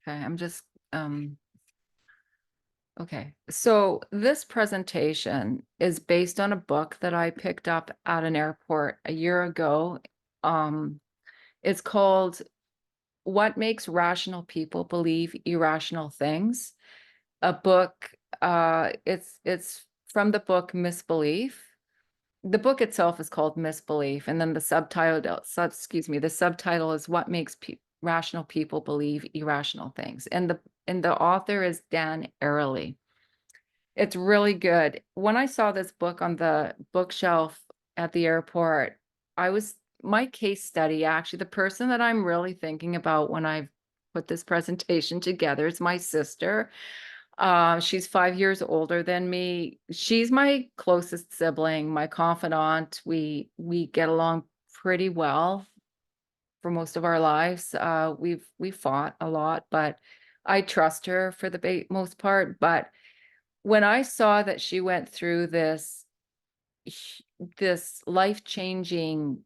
Okay, I'm just okay. So this presentation is based on a book that I picked up at an airport a year ago. Um, it's called What Makes Rational People Believe Irrational Things. A book, it's from the book Misbelief. The book itself is called Misbelief, and then the subtitle is What Makes Rational People Believe Irrational Things. And the author is Dan Ariely. It's really good. When I saw this book on the bookshelf at the airport, I was my case study, actually, the person that I'm really thinking about when I've put this presentation together is my sister. She's 5 years older than me. She's my closest sibling, my confidant. We get along pretty well for most of our lives. We've fought a lot, but I trust her for the most part. But when I saw that she went through this life-changing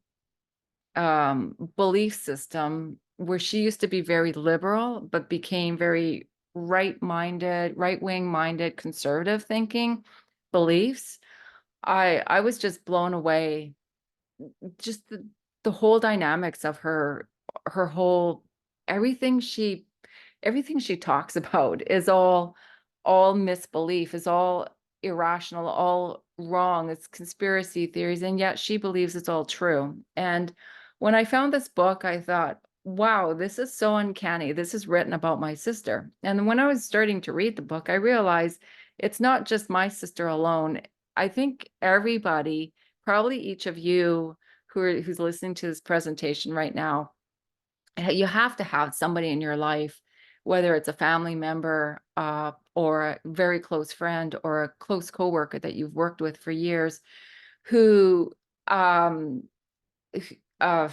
belief system where she used to be very liberal, but became very right-minded, right-wing minded, conservative thinking beliefs. I was just blown away. Just the whole dynamics of her whole everything she everything she talks about is all misbelief, is all irrational, all wrong. It's conspiracy theories, and yet she believes it's all true. And when I found this book, I thought, wow, this is so uncanny. This is written about my sister. And when I was starting to read the book, I realized it's not just my sister alone. I think everybody, probably each of you who's listening to this presentation right now, you have to have somebody in your life, whether it's a family member, or a very close friend or a close coworker that you've worked with for years, who, um, h- uh,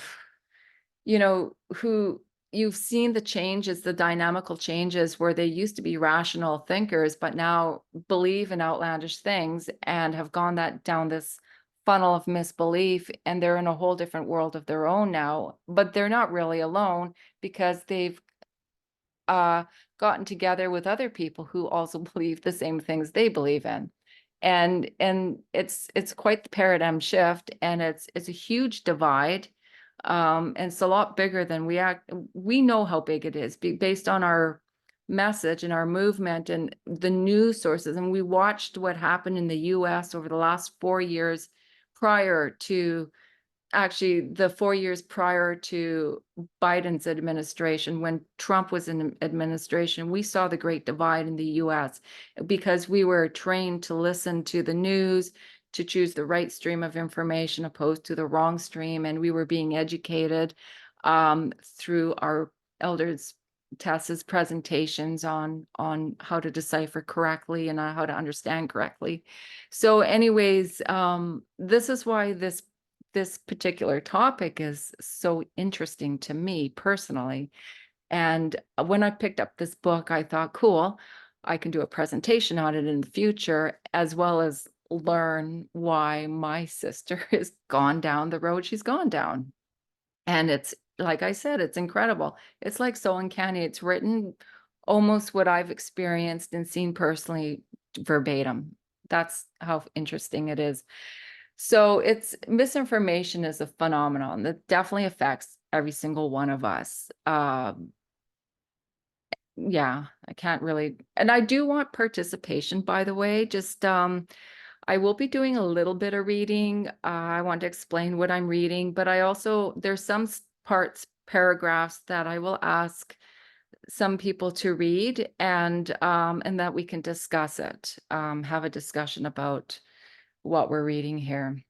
who you've seen the changes, the dynamical changes where they used to be rational thinkers, but now believe in outlandish things and have gone that down this funnel of misbelief, and they're in a whole different world of their own now, but they're not really alone because they've uh, gotten together with other people who also believe the same things they believe in. And it's quite the paradigm shift, and it's a huge divide. And it's a lot bigger than we know how big it is based on our message and our movement and the news sources. And we watched what happened in the US over the last 4 years prior to actually the 4 years prior to Biden's administration. When Trump was in administration, we saw the great divide in the US because we were trained to listen to the news, to choose the right stream of information opposed to the wrong stream. And we were being educated through our elders Tessa's presentations on how to decipher correctly and how to understand correctly. So anyways, this is why this particular topic is so interesting to me personally. And when I picked up this book, I thought, cool, I can do a presentation on it in the future, as well as learn why my sister has gone down the road she's gone down. And it's, like I said, it's incredible. It's like so uncanny. It's written almost what I've experienced and seen personally verbatim. That's how interesting it is. So it's misinformation is a phenomenon that definitely affects every single one of us. Yeah, I can't really, and I do want participation, by the way. Just I will be doing a little bit of reading. I want to explain what I'm reading, but I also there's some parts, paragraphs that I will ask some people to read, and that we can discuss it, have a discussion about what we're reading here.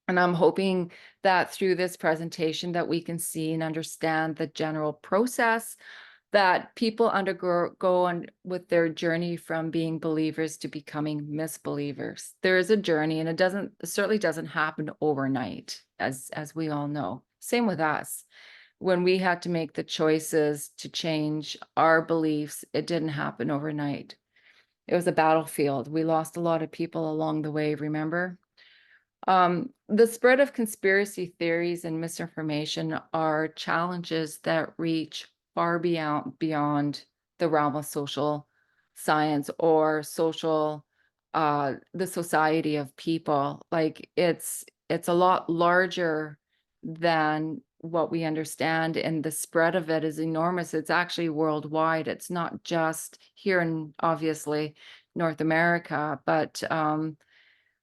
And I'm hoping that through this presentation that we can see and understand the general process that people undergo on with their journey from being believers to becoming misbelievers. There is a journey, and it certainly doesn't happen overnight, as we all know. Same with us. When we had to make the choices to change our beliefs, it didn't happen overnight. It was a battlefield. We lost a lot of people along the way, remember? The spread of conspiracy theories and misinformation are challenges that reach far beyond the realm of social science or social the society of people. Like it's a lot larger than what we understand, and the spread of it is enormous. It's actually worldwide. It's not just here in obviously North America, but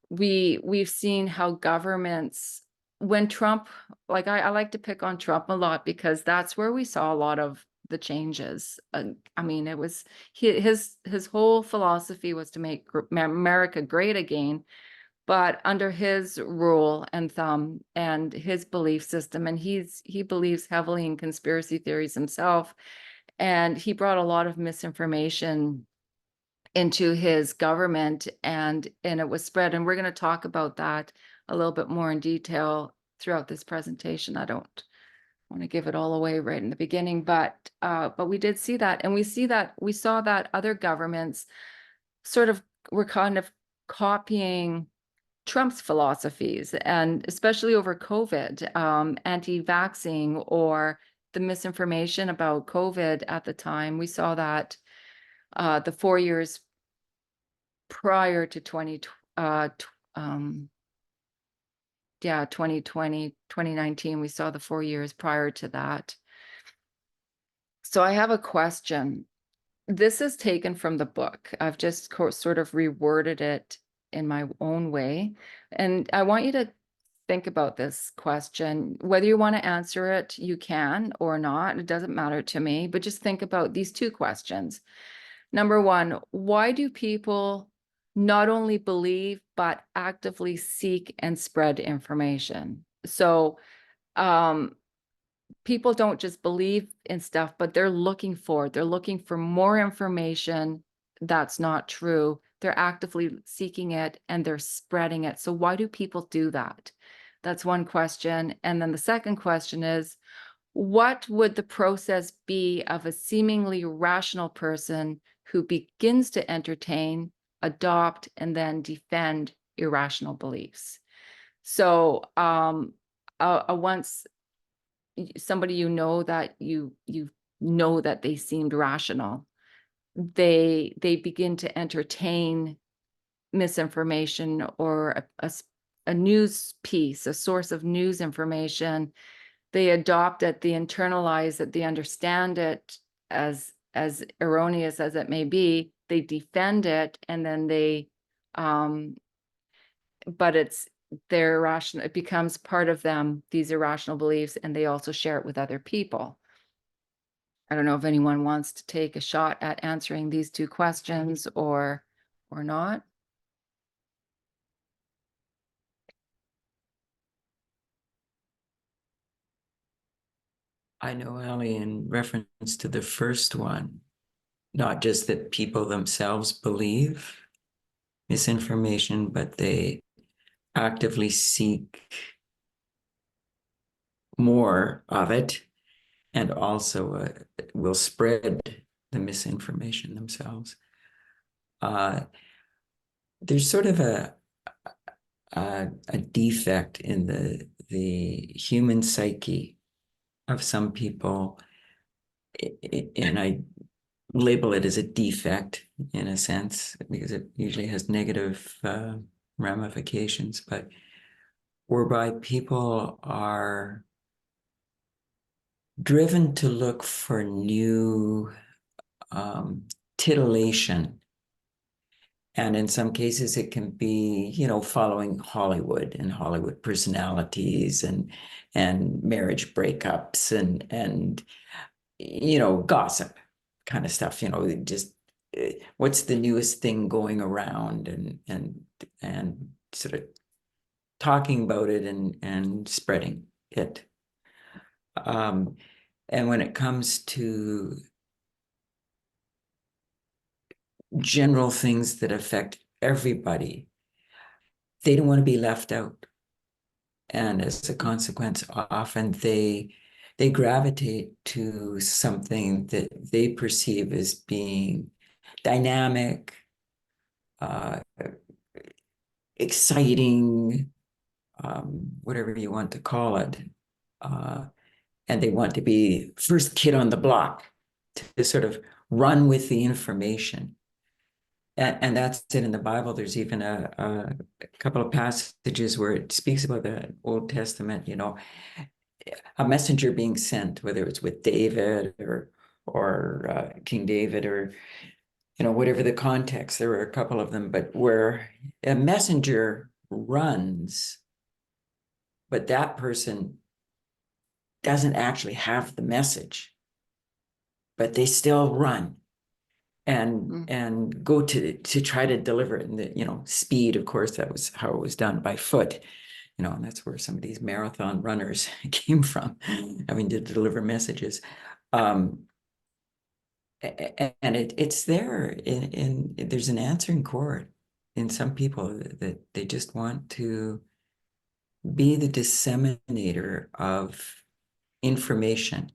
we've seen how governments, when Trump, like I like to pick on Trump a lot because that's where we saw a lot of the changes. I mean, it was his whole philosophy was to make America great again, but under his rule and thumb and his belief system, and he believes heavily in conspiracy theories himself, and he brought a lot of misinformation into his government, and it was spread. And we're going to talk about that a little bit more in detail throughout this presentation. I don't want to give it all away right in the beginning, but we did see that, and we saw that other governments sort of were kind of copying Trump's philosophies, and especially over COVID, anti-vaxxing or the misinformation about COVID at the time. We saw that the 4 years prior to 2020, 2019, we saw the 4 years prior to that. So I have a question. This is taken from the book. I've just sort of reworded it in my own way. And I want you to think about this question. Whether you want to answer it, you can or not. It doesn't matter to me, but just think about these two questions. Number one, why do people not only believe, but actively seek and spread information? So people don't just believe in stuff, but they're looking for more information that's not true. They're actively seeking it and they're spreading it. So why do people do that? That's one question. And then the second question is, what would the process be of a seemingly rational person who begins to entertain, adopt, and then defend irrational beliefs? So once somebody that you know that they seemed rational, they begin to entertain misinformation or a news piece, a source of news information. They adopt it, they internalize it, they understand it as erroneous as it may be, they defend it, and then but their irrational, it becomes part of them, these irrational beliefs, and they also share it with other people. I don't know if anyone wants to take a shot at answering these two questions or not. I know, Ellie, in reference to the first one, not just that people themselves believe misinformation, but they actively seek more of it and also will spread the misinformation themselves. There's sort of a defect in the human psyche of some people, and I label it as a defect in a sense because it usually has negative ramifications, but whereby people are driven to look for new titillation. And in some cases, it can be, following Hollywood and Hollywood personalities and marriage breakups and gossip kind of stuff. Just what's the newest thing going around and sort of talking about it and spreading it. And when it comes to general things that affect everybody, they don't want to be left out. And as a consequence, often they gravitate to something that they perceive as being dynamic, exciting, whatever you want to call it. and they want to be first kid on the block to sort of run with the information. And that's it in the Bible. There's even a couple of passages where it speaks about the Old Testament, a messenger being sent, whether it's with David or King David, or whatever the context. There were a couple of them, but where a messenger runs, but that person doesn't actually have the message, but they still run and go to try to deliver it. And the speed, of course, that was how it was done, by foot. And that's where some of these marathon runners came from, having to deliver messages. And it's there in there's an answering chord in some people that they just want to be the disseminator of information.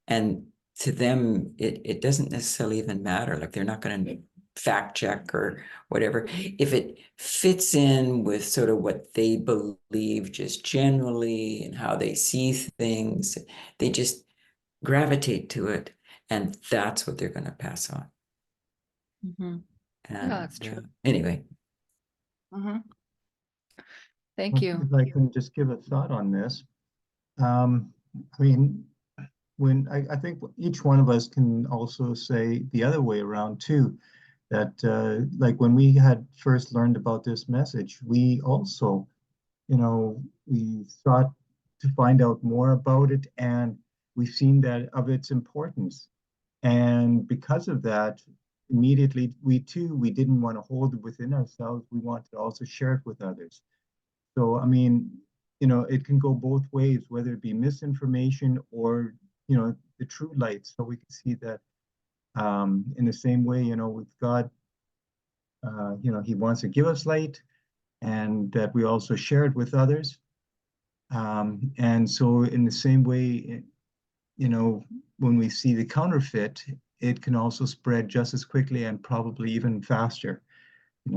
And to them, it doesn't necessarily even matter. Like, they're not going to fact check or whatever. If it fits in with sort of what they believe just generally and how they see things, they just gravitate to it. And that's what they're going to pass on. Yeah, And that's true. Anyway. Thank you. If I can just give a thought on this. I mean, I think each one of us can also say the other way around too, that like when we had first learned about this message, we also, we sought to find out more about it, and we've seen that of its importance. And because of that, immediately we didn't want to hold it within ourselves. We wanted to also share it with others. So, I mean, it can go both ways, whether it be misinformation or, the true light. So we can see that in the same way, with God, he wants to give us light, and that we also share it with others. And so in the same way, when we see the counterfeit, it can also spread just as quickly and probably even faster.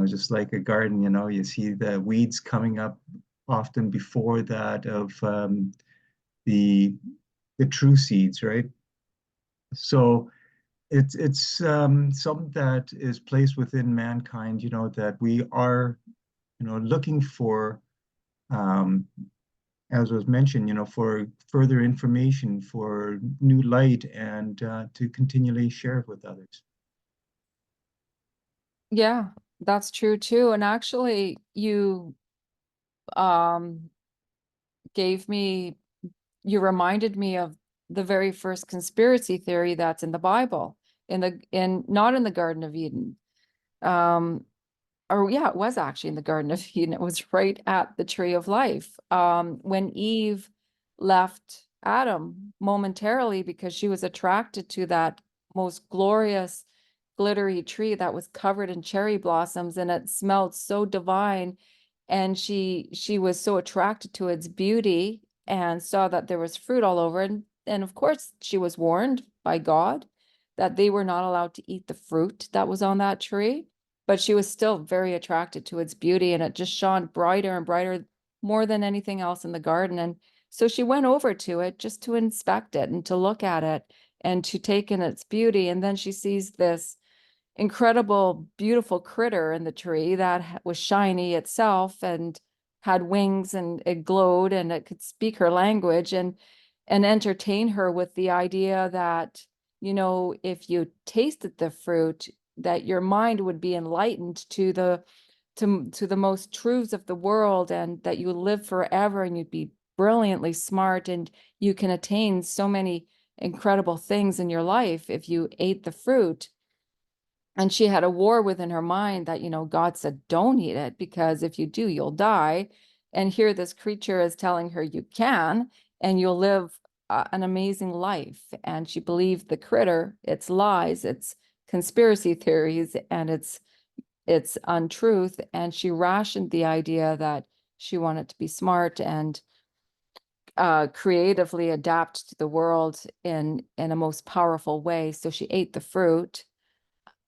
Just like a garden, you see the weeds coming up often before that of the true seeds, right? So it's something that is placed within mankind, that we are, looking for, as was mentioned, for further information, for new light, and to continually share it with others. Yeah, that's true too. And actually, you gave me, you reminded me of the very first conspiracy theory that's in the Bible, not in the Garden of Eden. Or yeah, it was actually in the Garden of Eden. It was right at the tree of life. When Eve left Adam momentarily because she was attracted to that most glorious glittery tree that was covered in cherry blossoms, and it smelled so divine, and she was so attracted to its beauty and saw that there was fruit all over, and of course she was warned by God that they were not allowed to eat the fruit that was on that tree, but she was still very attracted to its beauty, and it just shone brighter and brighter, more than anything else in the garden. And so she went over to it just to inspect it and to look at it and to take in its beauty. And then she sees this incredible, beautiful critter in the tree that was shiny itself and had wings, and it glowed, and it could speak her language and entertain her with the idea that, if you tasted the fruit, that your mind would be enlightened to the most truths of the world, and that you would live forever, and you'd be brilliantly smart, and you can attain so many incredible things in your life if you ate the fruit. And she had a war within her mind that, God said, don't eat it, because if you do, you'll die. And here this creature is telling her you can, and you'll live an amazing life. And she believed the critter, its lies, its conspiracy theories, and its untruth. And she rationed the idea that she wanted to be smart and creatively adapt to the world in a most powerful way. So she ate the fruit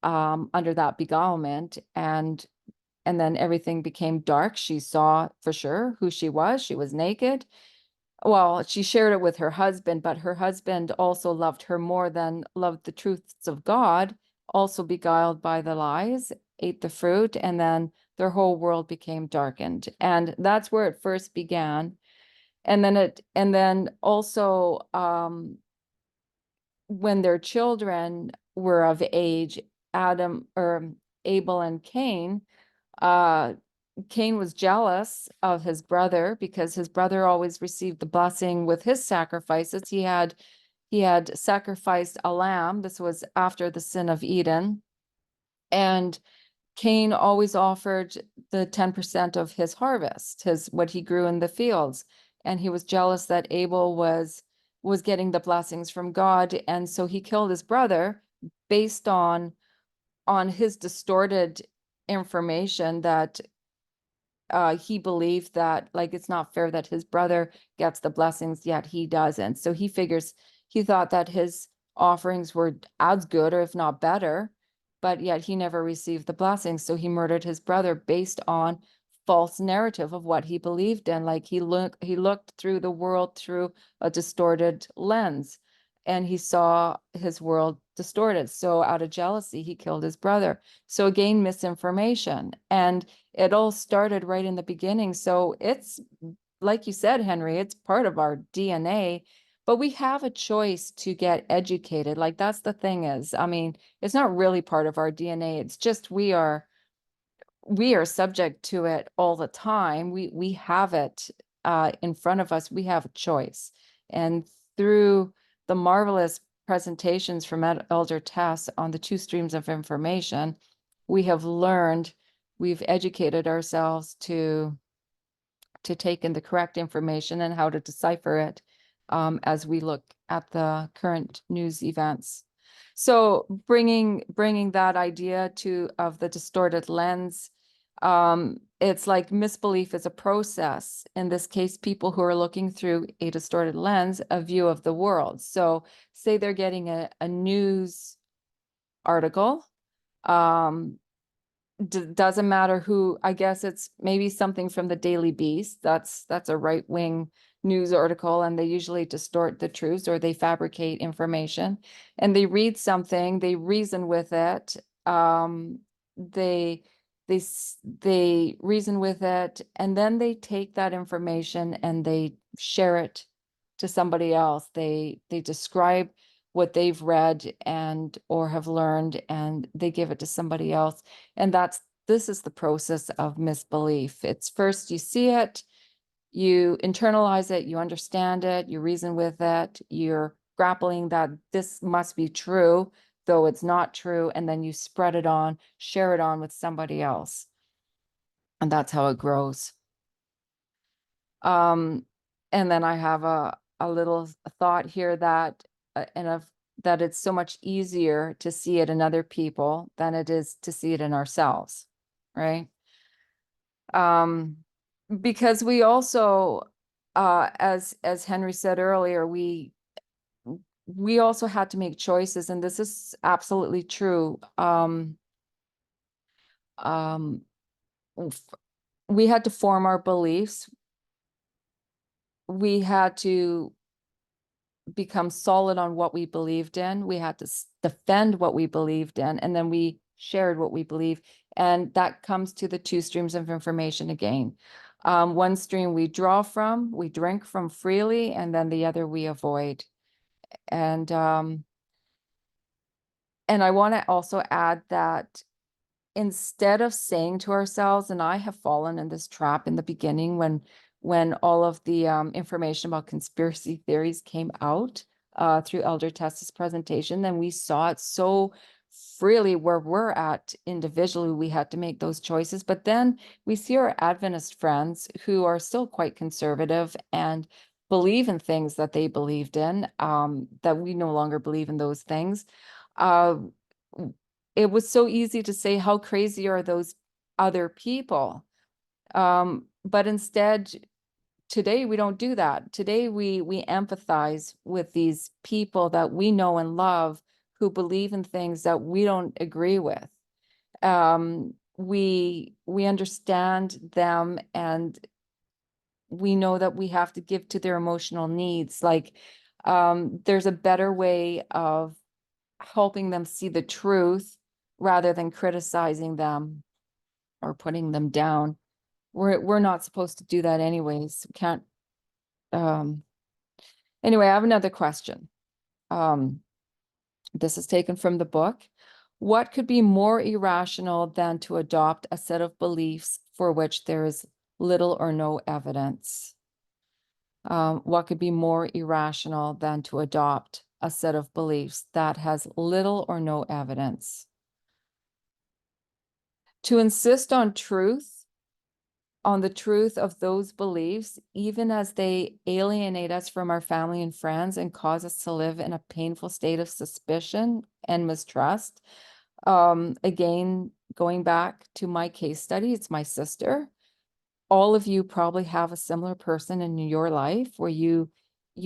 under that beguilement, and then everything became dark. She saw for sure who she was. She was naked. well, she shared it with her husband, but her husband also loved her more than loved the truths of God, also beguiled by the lies, ate the fruit, and then their whole world became darkened. And that's where it first began. And then also when their children were of age, Adam or Abel and Cain, uh Cain was jealous of his brother because his brother always received the blessing with his sacrifices. He had sacrificed a lamb. This was after the sin of Eden. And Cain always offered the 10% of his harvest, his what he grew in the fields. And he was jealous that Abel was getting the blessings from God. And so he killed his brother based on his distorted information that he believed that like it's not fair that his brother gets the blessings yet he doesn't. So he thought that his offerings were as good or if not better, but yet he never received the blessings. So he murdered his brother based on false narrative of what he believed in. Like he looked through the world through a distorted lens, and he saw his world distorted. So out of jealousy, he killed his brother. So again, misinformation. And it all started right in the beginning. So it's like you said, Henry, it's part of our DNA, but we have a choice to get educated. Like that's the thing is, I mean, it's not really part of our DNA. It's just we are subject to it all the time. We have it in front of us. We have a choice. And through the marvelous presentations from Elder Tess on the two streams of information, we have learned, we've educated ourselves to take in the correct information and how to decipher it as we look at the current news events. So bringing that idea of the distorted lens, it's like misbelief is a process. In this case, people who are looking through a distorted lens, a view of the world. So say they're getting a news article, doesn't matter who, I guess it's maybe something from the Daily Beast. That's a right-wing news article, and they usually distort the truths or they fabricate information. And they read something, they reason with it, they they reason with it, and then they take that information and they share it to somebody else. They describe what they've read and or have learned, and they give it to somebody else. And this is the process of misbelief. It's first you see it, you internalize it, you understand it, you reason with it, you're grappling that this must be true, though it's not true, and then you spread it on, share it on with somebody else. And that's how it grows. And then I have a little thought here that that it's so much easier to see it in other people than it is to see it in ourselves, right? Because we also, as Henry said earlier, we also had to make choices, and this is absolutely true. We had to form our beliefs. We had to become solid on what we believed in. We had to defend what we believed in, and then we shared what we believe. And that comes to the two streams of information again. One stream we draw from, we drink from freely, and then the other we avoid. And I want to also add that instead of saying to ourselves, and I have fallen in this trap in the beginning when all of the information about conspiracy theories came out through Elder Tess's presentation, then we saw it so freely where we're at individually. We had to make those choices. But then we see our Adventist friends who are still quite conservative and believe in things that they believed in, that we no longer believe in those things. It was so easy to say, how crazy are those other people? But instead, today we don't do that. Today we empathize with these people that we know and love who believe in things that we don't agree with. We understand them, and we know that we have to give to their emotional needs. Like, there's a better way of helping them see the truth rather than criticizing them or putting them down. We're not supposed to do that anyways. We can't. Anyway, I have another question. This is taken from the book. What could be more irrational than to adopt a set of beliefs for which there is little or no evidence? What could be more irrational than to adopt a set of beliefs that has little or no evidence? To insist on the truth of those beliefs, even as they alienate us from our family and friends and cause us to live in a painful state of suspicion and mistrust. Again, going back to my case study, it's my sister. All of you probably have a similar person in your life where you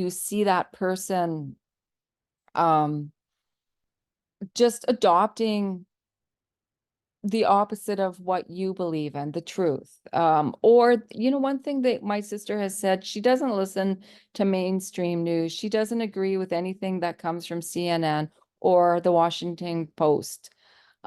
see that person just adopting the opposite of what you believe in, the truth. Or, one thing that my sister has said, she doesn't listen to mainstream news. She doesn't agree with anything that comes from CNN or the Washington Post,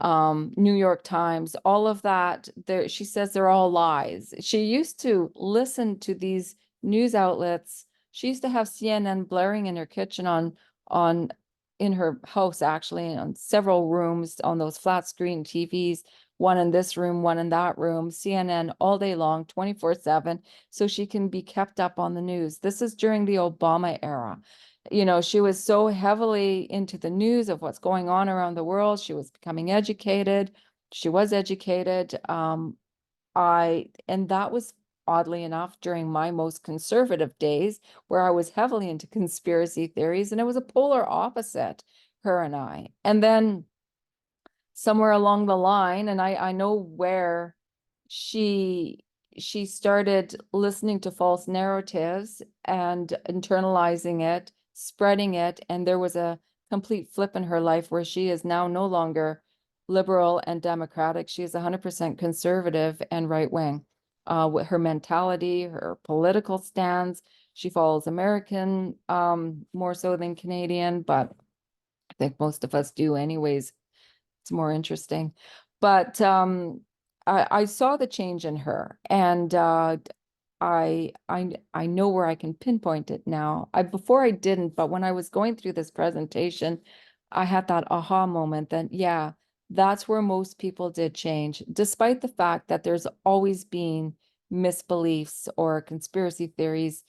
New York Times, all of that. She says they're all lies. She used to listen to these news outlets. She used to have CNN blaring in her kitchen in her house, actually, on several rooms on those flat screen TVs, one in this room, one in that room, CNN all day long, 24/7, so she can be kept up on the news. This is during the Obama era. She was so heavily into the news of what's going on around the world. She was becoming educated. She was educated. And that was, oddly enough, during my most conservative days, where I was heavily into conspiracy theories, and it was a polar opposite, her and I. And then somewhere along the line, and I know where she started listening to false narratives and internalizing it, spreading it, and there was a complete flip in her life where she is now no longer liberal and democratic. She is 100% conservative and right-wing. With her mentality, her political stance, she follows American more so than Canadian, but I think most of us do anyways. It's more interesting. But I saw the change in her, and I know where I can pinpoint it now. Before I didn't, but when I was going through this presentation, I had that aha moment that, yeah, that's where most people did change, despite the fact that there's always been misbeliefs or conspiracy theories,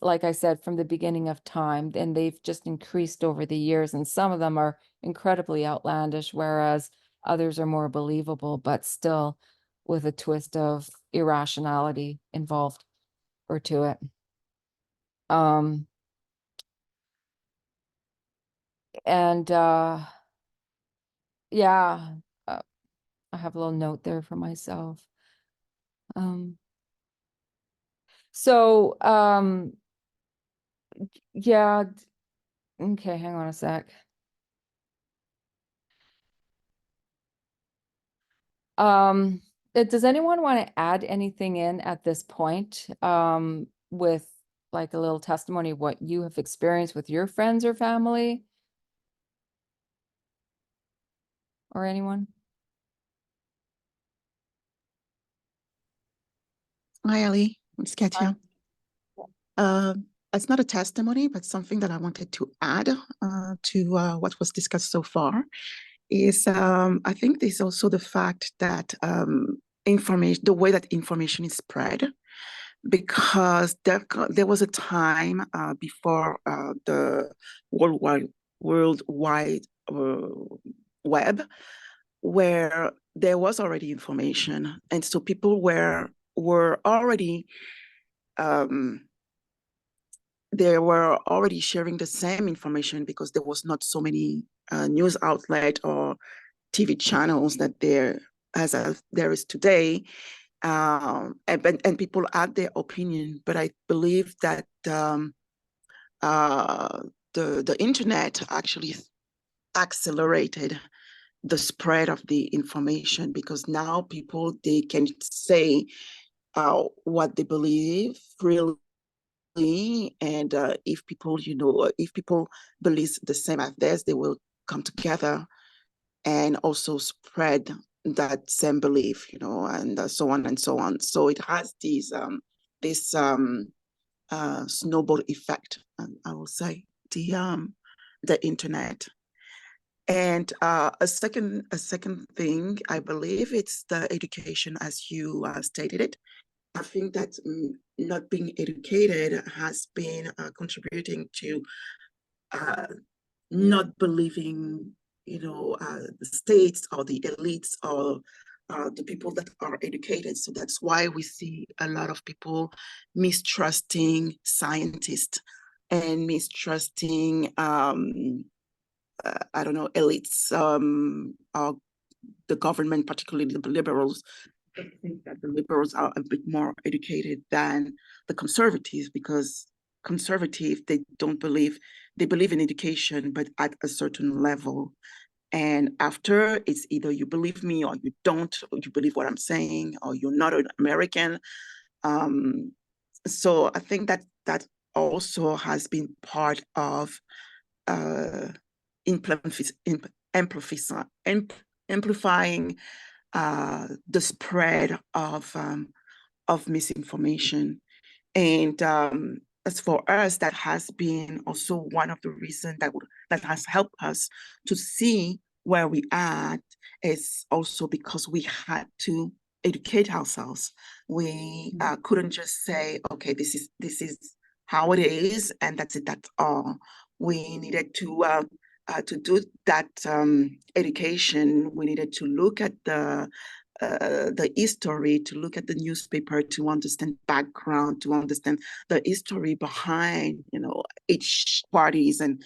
like I said, from the beginning of time, and they've just increased over the years, and some of them are incredibly outlandish, whereas others are more believable, but still with a twist of irrationality involved or to it. And yeah, I have a little note there for myself. So yeah, okay, hang on a sec. Does anyone want to add anything in at this point, with like a little testimony of what you have experienced with your friends or family? Or anyone? Hi, Ali. It's Katia. It's not a testimony, but something that I wanted to add to what was discussed so far is I think there's also the fact that the way that information is spread, because there was a time before the worldwide web where there was already information, and so people were already they were already sharing the same information because there was not so many news outlet or TV channels that there is today, and people add their opinion. But I believe that the internet actually accelerated the spread of the information, because now people, they can say what they believe freely. And if people, if people believe the same as theirs, they will come together and also spread that same belief, and so on and so on. So it has this snowball effect, I will say, the internet. And a second thing, I believe it's the education, as you stated it. I think that not being educated has been contributing to not believing, the states or the elites or the people that are educated. So that's why we see a lot of people mistrusting scientists and mistrusting, I don't know, elites, or the government, particularly the liberals. I think that the liberals are a bit more educated than the conservatives, because conservative, they believe in education, but at a certain level. And after, it's either you believe me or you don't, or you believe what I'm saying, or you're not an American. So I think that also has been part of amplifying the spread of misinformation. And as for us, that has been also one of the reasons that has helped us to see where we are, is also because we had to educate ourselves. We couldn't just say, okay, this is how it is, and that's it, that's all. We needed to do that education. We needed to look at the history, to look at the newspaper, to understand background, to understand the history behind, each parties and,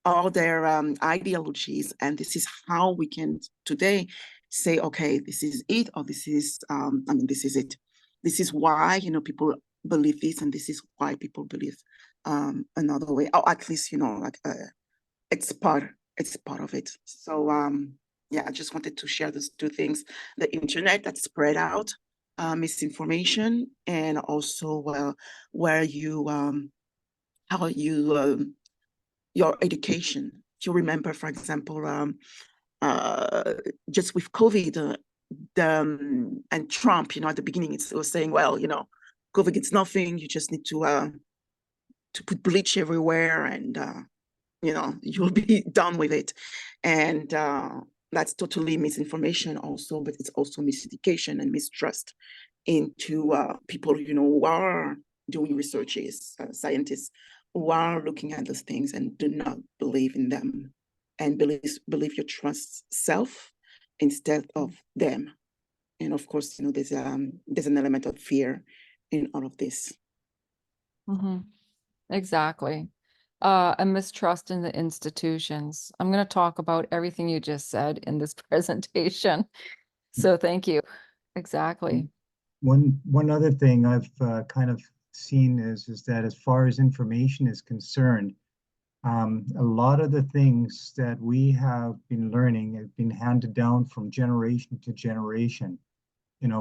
all their ideologies. And this is how we can today say, okay, this is it, or this is, this is it. This is why, people believe this, and this is why people believe another way, or at least, it's part of it. So I just wanted to share those two things: the internet that spread out misinformation, and also where you how you your education. If you remember, for example, just with COVID, and Trump, at the beginning, it was saying, well, COVID, it's nothing. You just need to put bleach everywhere, and you'll be done with it. And that's totally misinformation also, but it's also miseducation and mistrust into people, who are doing researches, scientists who are looking at those things and do not believe in them, and believe your trust self instead of them. And of course, there's an element of fear in all of this. Exactly. A mistrust in the institutions. I'm going to talk about everything you just said in this presentation. So thank you. Exactly. One other thing I've kind of seen is that as far as information is concerned, a lot of the things that we have been learning have been handed down from generation to generation,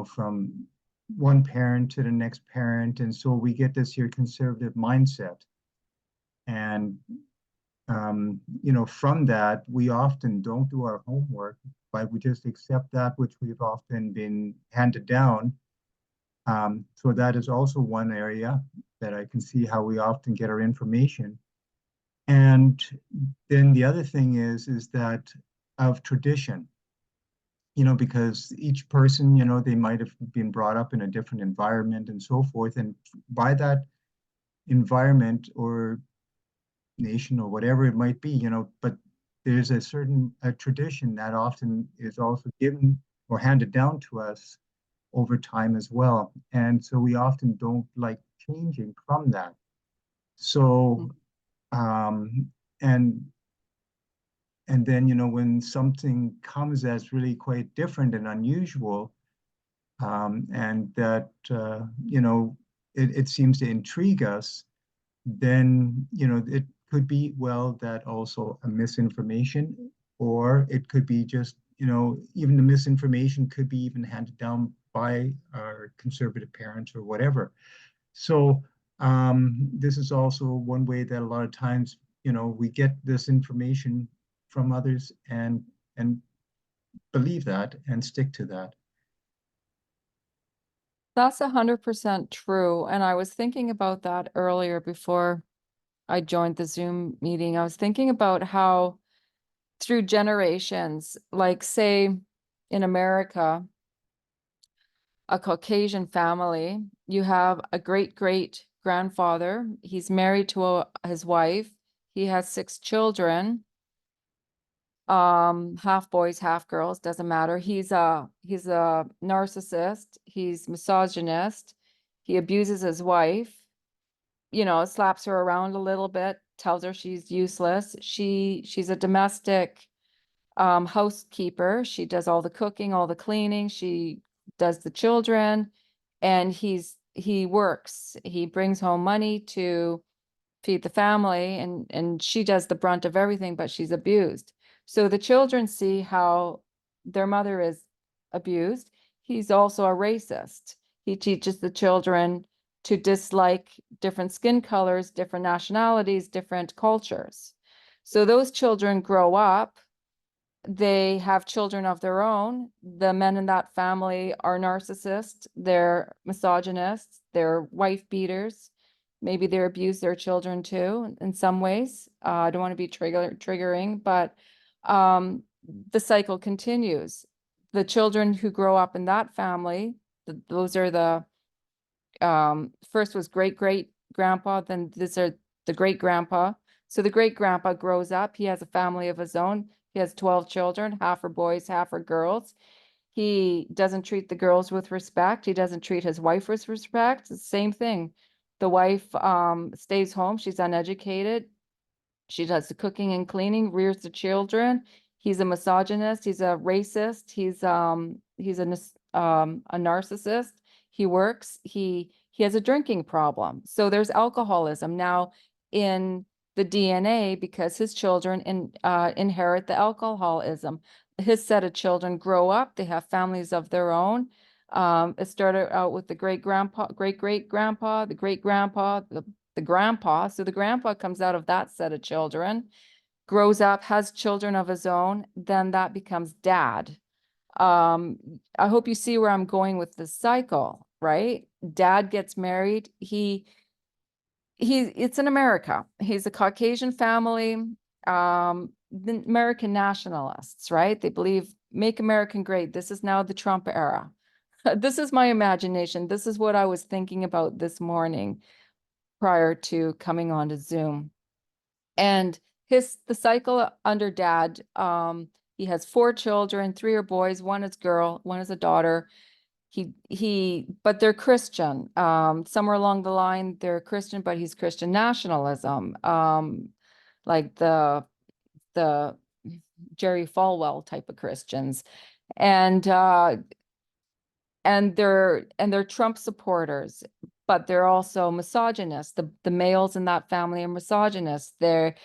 from one parent to the next parent. And so we get this here conservative mindset. And, from that, we often don't do our homework, but we just accept that which we've often been handed down. So that is also one area that I can see how we often get our information. And then the other thing is that of tradition, because each person, they might have been brought up in a different environment and so forth. And by that environment or nation or whatever it might be, but there's a certain tradition that often is also given or handed down to us over time as well. And so we often don't like changing from that. So, and then, when something comes that's really quite different and unusual, and that, it seems to intrigue us, then, it could be, well, that also a misinformation, or it could be just, even the misinformation could be even handed down by our conservative parents or whatever. So this is also one way that a lot of times, we get this information from others and believe that and stick to that. That's 100% true. And I was thinking about that earlier before I joined the Zoom meeting. I was thinking about how through generations, like say in America, a Caucasian family, you have a great grandfather. He's married to his wife. He has 6 children. Half boys, half girls, doesn't matter. He's a narcissist, he's misogynist, he abuses his wife, slaps her around a little bit, tells her she's useless. She's a domestic housekeeper. She does all the cooking, all the cleaning, she does the children, and he works. He brings home money to feed the family, and she does the brunt of everything, but she's abused. So the children see how their mother is abused. He's also a racist. He teaches the children to dislike different skin colors, different nationalities, different cultures. So those children grow up, they have children of their own. The men in that family are narcissists, they're misogynists, they're wife beaters. Maybe they abuse their children too in some ways. I don't want to be triggering, but the cycle continues. The children who grow up in that family, those are the first was great grandpa, then these are the great grandpa. So the great grandpa grows up, he has a family of his own. He has 12 children, half are boys, half are girls. He doesn't treat the girls with respect. He doesn't treat his wife with respect. It's the same thing. The wife stays home, she's uneducated. She does the cooking and cleaning, rears the children. He's a misogynist, he's a racist, he's a narcissist. He works, he has a drinking problem. So there's alcoholism now in the DNA because his children inherit the alcoholism. His set of children grow up, they have families of their own. It started out with the great-grandpa, great-great-grandpa, the great-grandpa, the grandpa. So the grandpa comes out of that set of children, grows up, has children of his own, then that becomes dad. I hope you see where I'm going with this cycle, right? Dad gets married. It's in America. He's a Caucasian family, the American nationalists, right? They believe make America great. This is now the Trump era. This is my imagination. This is what I was thinking about this morning prior to coming on to Zoom. And the cycle under dad, he has 4 children, 3 are boys, 1 is girl, 1 is a daughter. But they're Christian. Somewhere along the line, they're Christian, but he's Christian nationalism. Like the Jerry Falwell type of Christians. And they're Trump supporters, but they're also misogynists. The males in that family are misogynists. They're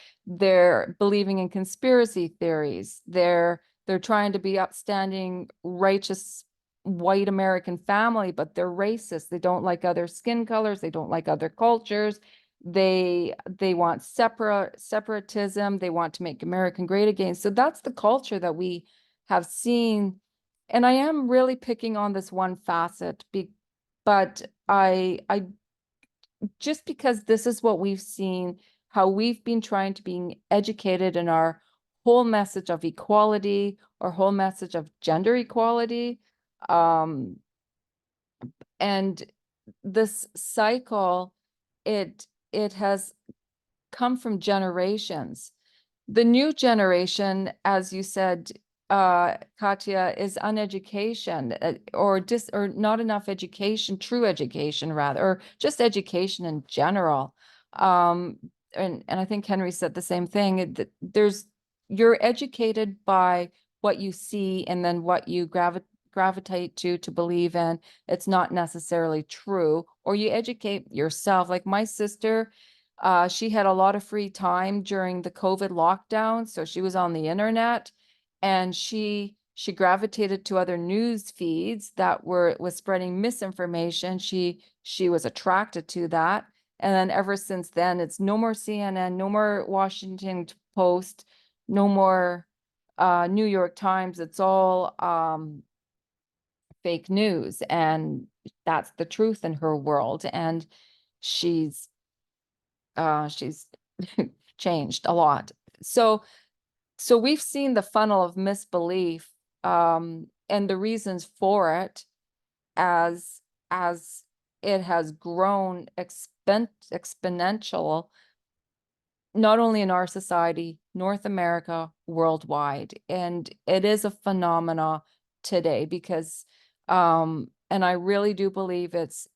believing in conspiracy theories. They're trying to be upstanding, righteous white American family, but they're racist. They don't like other skin colors. They don't like other cultures. They want separatism. They want to make America great again. So that's the culture that we have seen. And I am really picking on this one facet, but I just because this is what we've seen, how we've been trying to be educated in our whole message of equality, our whole message of gender equality. And this cycle, it has come from generations. The new generation, as you said, Katya, is uneducation or not enough education, true education rather, or just education in general. And I think Henry said the same thing. You're educated by what you see and then what you gravitate to believe in. It's not necessarily true, or you educate yourself. Like my sister, she had a lot of free time during the COVID lockdown, so she was on the internet, and she She gravitated to other news feeds that was spreading misinformation. She was attracted to that. And then ever since then, it's no more CNN, no more Washington Post, no more New York Times. It's all fake news, and that's the truth in her world. And she's changed a lot. So we've seen the funnel of misbelief and the reasons for it as it has grown exponential, not only in our society, North America, worldwide. And it is a phenomena today because and I really do believe it's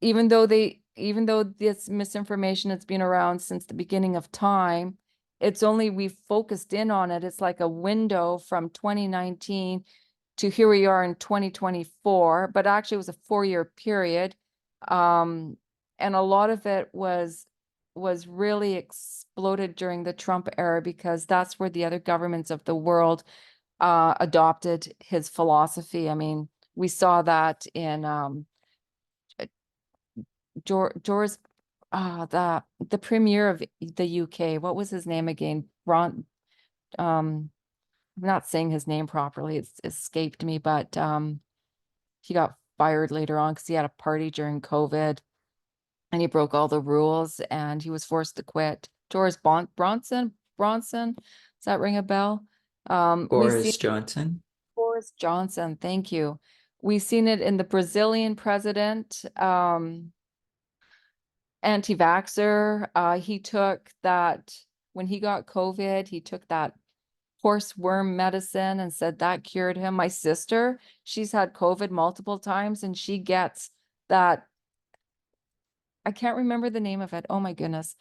even though this misinformation has been around since the beginning of time, it's only we've focused in on it. It's like a window from 2019 to here we are in 2024, but actually it was a 4-year period. And a lot of it was really exploded during the Trump era, because that's where the other governments of the world adopted his philosophy. I mean, we saw that in George, the premier of the UK. What was his name again? I'm not saying his name properly. It's escaped me, but he got fired later on because he had a party during COVID and he broke all the rules and he was forced to quit. Bronson. Does that ring a bell? Boris Johnson. Boris Johnson, thank you. We've seen it in the Brazilian president, anti-vaxxer. He took that, when he got COVID, he took that horse worm medicine and said that cured him. My sister, she's had COVID multiple times and she gets that. I can't remember the name of it. Oh my goodness.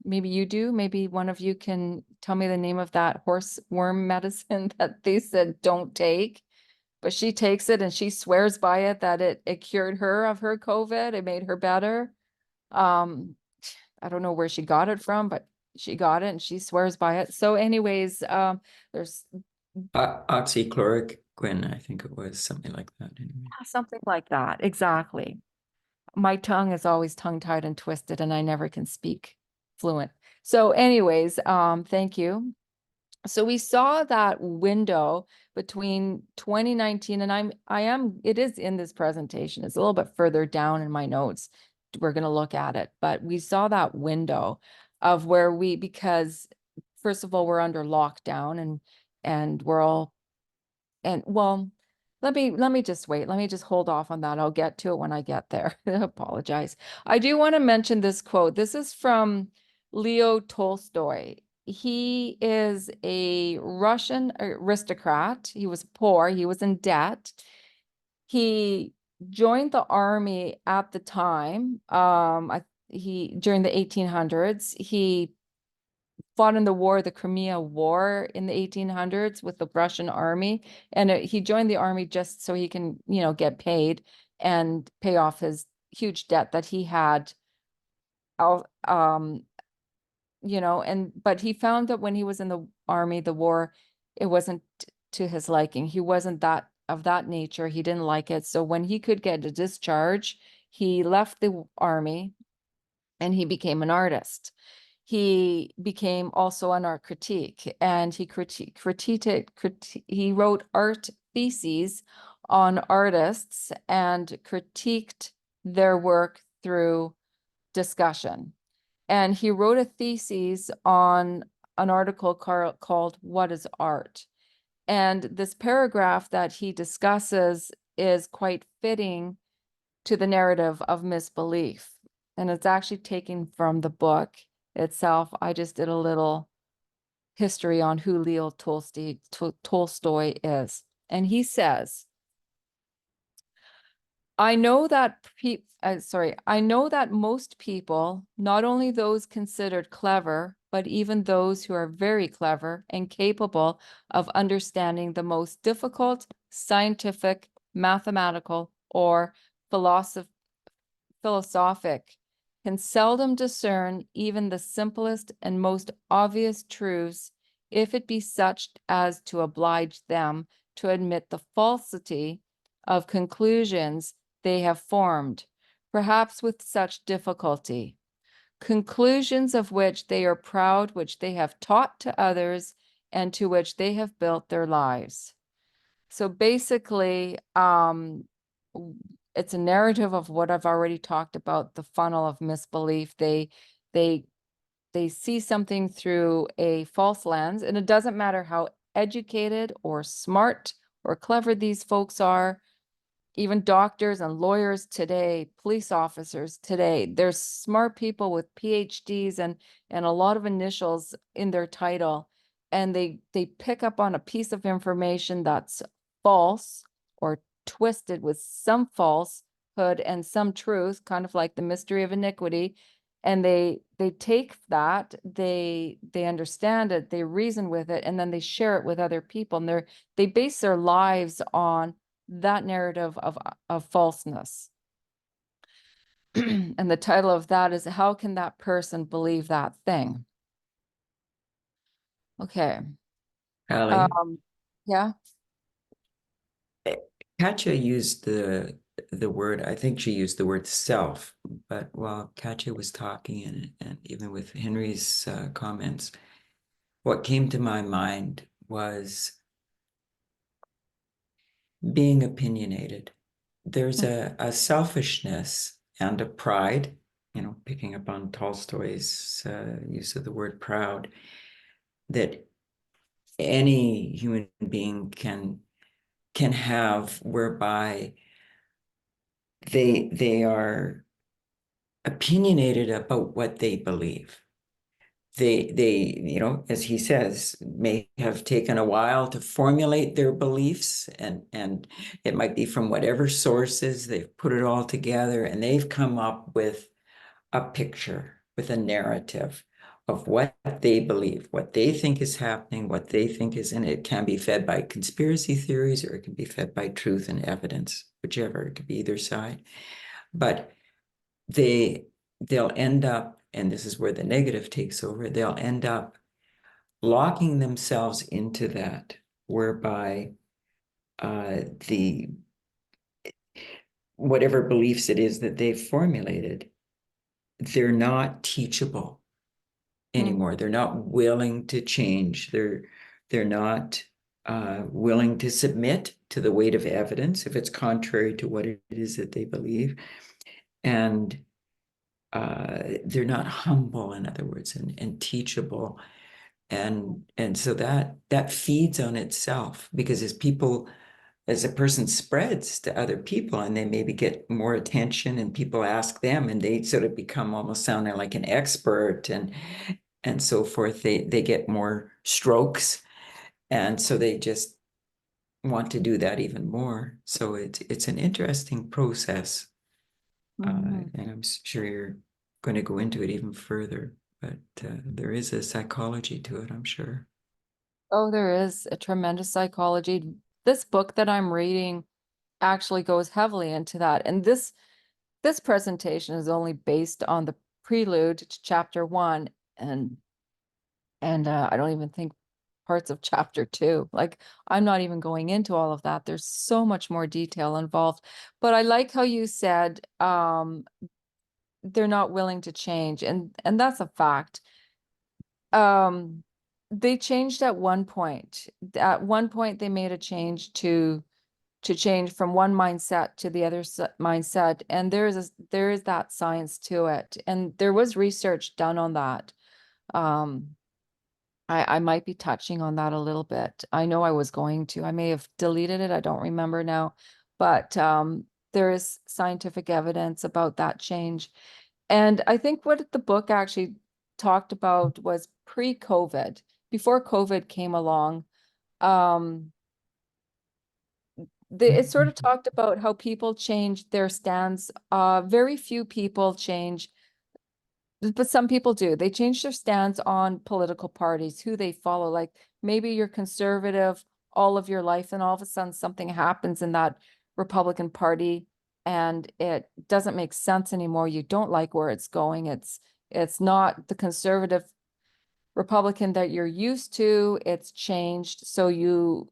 Maybe you do. Maybe one of you can tell me the name of that horse worm medicine that they said don't take. But she takes it and she swears by it that it cured her of her COVID. It made her better. I don't know where she got it from, but she got it and she swears by it. So anyways, there's Oxychloroquine, I think it was something like that. Anyway. something like that. Exactly. My tongue is always tongue-tied and twisted and I never can speak fluent. So anyways, thank you. So we saw that window between 2019 and it is in this presentation. It's a little bit further down in my notes. We're going to look at it, but we saw that window of where because first of all, we're under lockdown and we're all, and well, let me just wait. Let me just hold off on that. I'll get to it when I get there. I apologize. I do want to mention this quote. This is from Leo Tolstoy. He is a Russian aristocrat. He was poor. He was in debt. He joined the army at the time. During the 1800s, he fought in the Crimea War in the 1800s with the Russian army. And he joined the army just so he can, get paid and pay off his huge debt that he had. But he found that when he was in the army, the war, it wasn't to his liking. He wasn't of that nature. He didn't like it. So when he could get a discharge, he left the army and he became an artist. He became also an art critique, and he wrote art theses on artists and critiqued their work through discussion. And he wrote a thesis on an article called "What is Art?" And this paragraph that he discusses is quite fitting to the narrative of misbelief. And it's actually taken from the book itself. I just did a little history on who Leo Tolstoy is. And he says, I know that most people, not only those considered clever, but even those who are very clever and capable of understanding the most difficult scientific, mathematical, or philosophic, can seldom discern even the simplest and most obvious truths if it be such as to oblige them to admit the falsity of conclusions they have formed, perhaps with such difficulty. Conclusions of which they are proud, which they have taught to others, and to which they have built their lives. So basically, it's a narrative of what I've already talked about, the funnel of misbelief. They see something through a false lens, and it doesn't matter how educated or smart or clever these folks are. Even doctors and lawyers today, police officers today, there's smart people with PhDs and a lot of initials in their title, and they pick up on a piece of information that's false or twisted with some falsehood and some truth, kind of like the mystery of iniquity. And they take that, they understand it, they reason with it, and then they share it with other people. And they base their lives on that narrative of falseness. And the title of that is, how can that person believe that thing? Okay. Ali, Yeah. Katja used the word, I think she used the word self, but while Katja was talking and even with Henry's comments, what came to my mind was being opinionated. There's a selfishness and a pride, picking up on Tolstoy's use of the word proud, that any human being can have, whereby they are opinionated about what they believe. They as he says, may have taken a while to formulate their beliefs, and it might be from whatever sources they've put it all together, and they've come up with a picture, with a narrative of what they believe, what they think is happening, what they think is, and it can be fed by conspiracy theories, or it can be fed by truth and evidence, whichever. It could be either side. But they'll end up, and this is where the negative takes over, they'll end up locking themselves into that, whereby the whatever beliefs it is that they've formulated, they're not teachable anymore. They're not willing to change. They're not willing to submit to the weight of evidence if it's contrary to what it is that they believe. And they're not humble, in other words, and teachable. And so that feeds on itself, because as a person spreads to other people, and they maybe get more attention, and people ask them, and they sort of become almost sounding like an expert and so forth, they get more strokes, and so they just want to do that even more. So it's an interesting process, and I'm sure you're going to go into it even further, but there is a psychology to it, I'm sure. Oh, there is a tremendous psychology. This book that I'm reading actually goes heavily into that. And this presentation is only based on the prelude to chapter 1, and I don't even think parts of chapter 2. Like, I'm not even going into all of that. There's so much more detail involved. But I like how you said they're not willing to change, and that's a fact. They changed at one point. At one point, they made a change to change from one mindset to the other mindset, and there is that science to it, and there was research done on that. I might be touching on that a little bit. I know I was going to. I may have deleted it. I don't remember now, but there is scientific evidence about that change. And I think what the book actually talked about was pre-COVID, before COVID came along. It sort of talked about how people change their stance. Very few people change, but some people do. They change their stance on political parties, who they follow. Like, maybe you're conservative all of your life, and all of a sudden something happens in that Republican Party and it doesn't make sense anymore. You don't like where it's going. It's not the conservative Republican that you're used to. It's changed. So you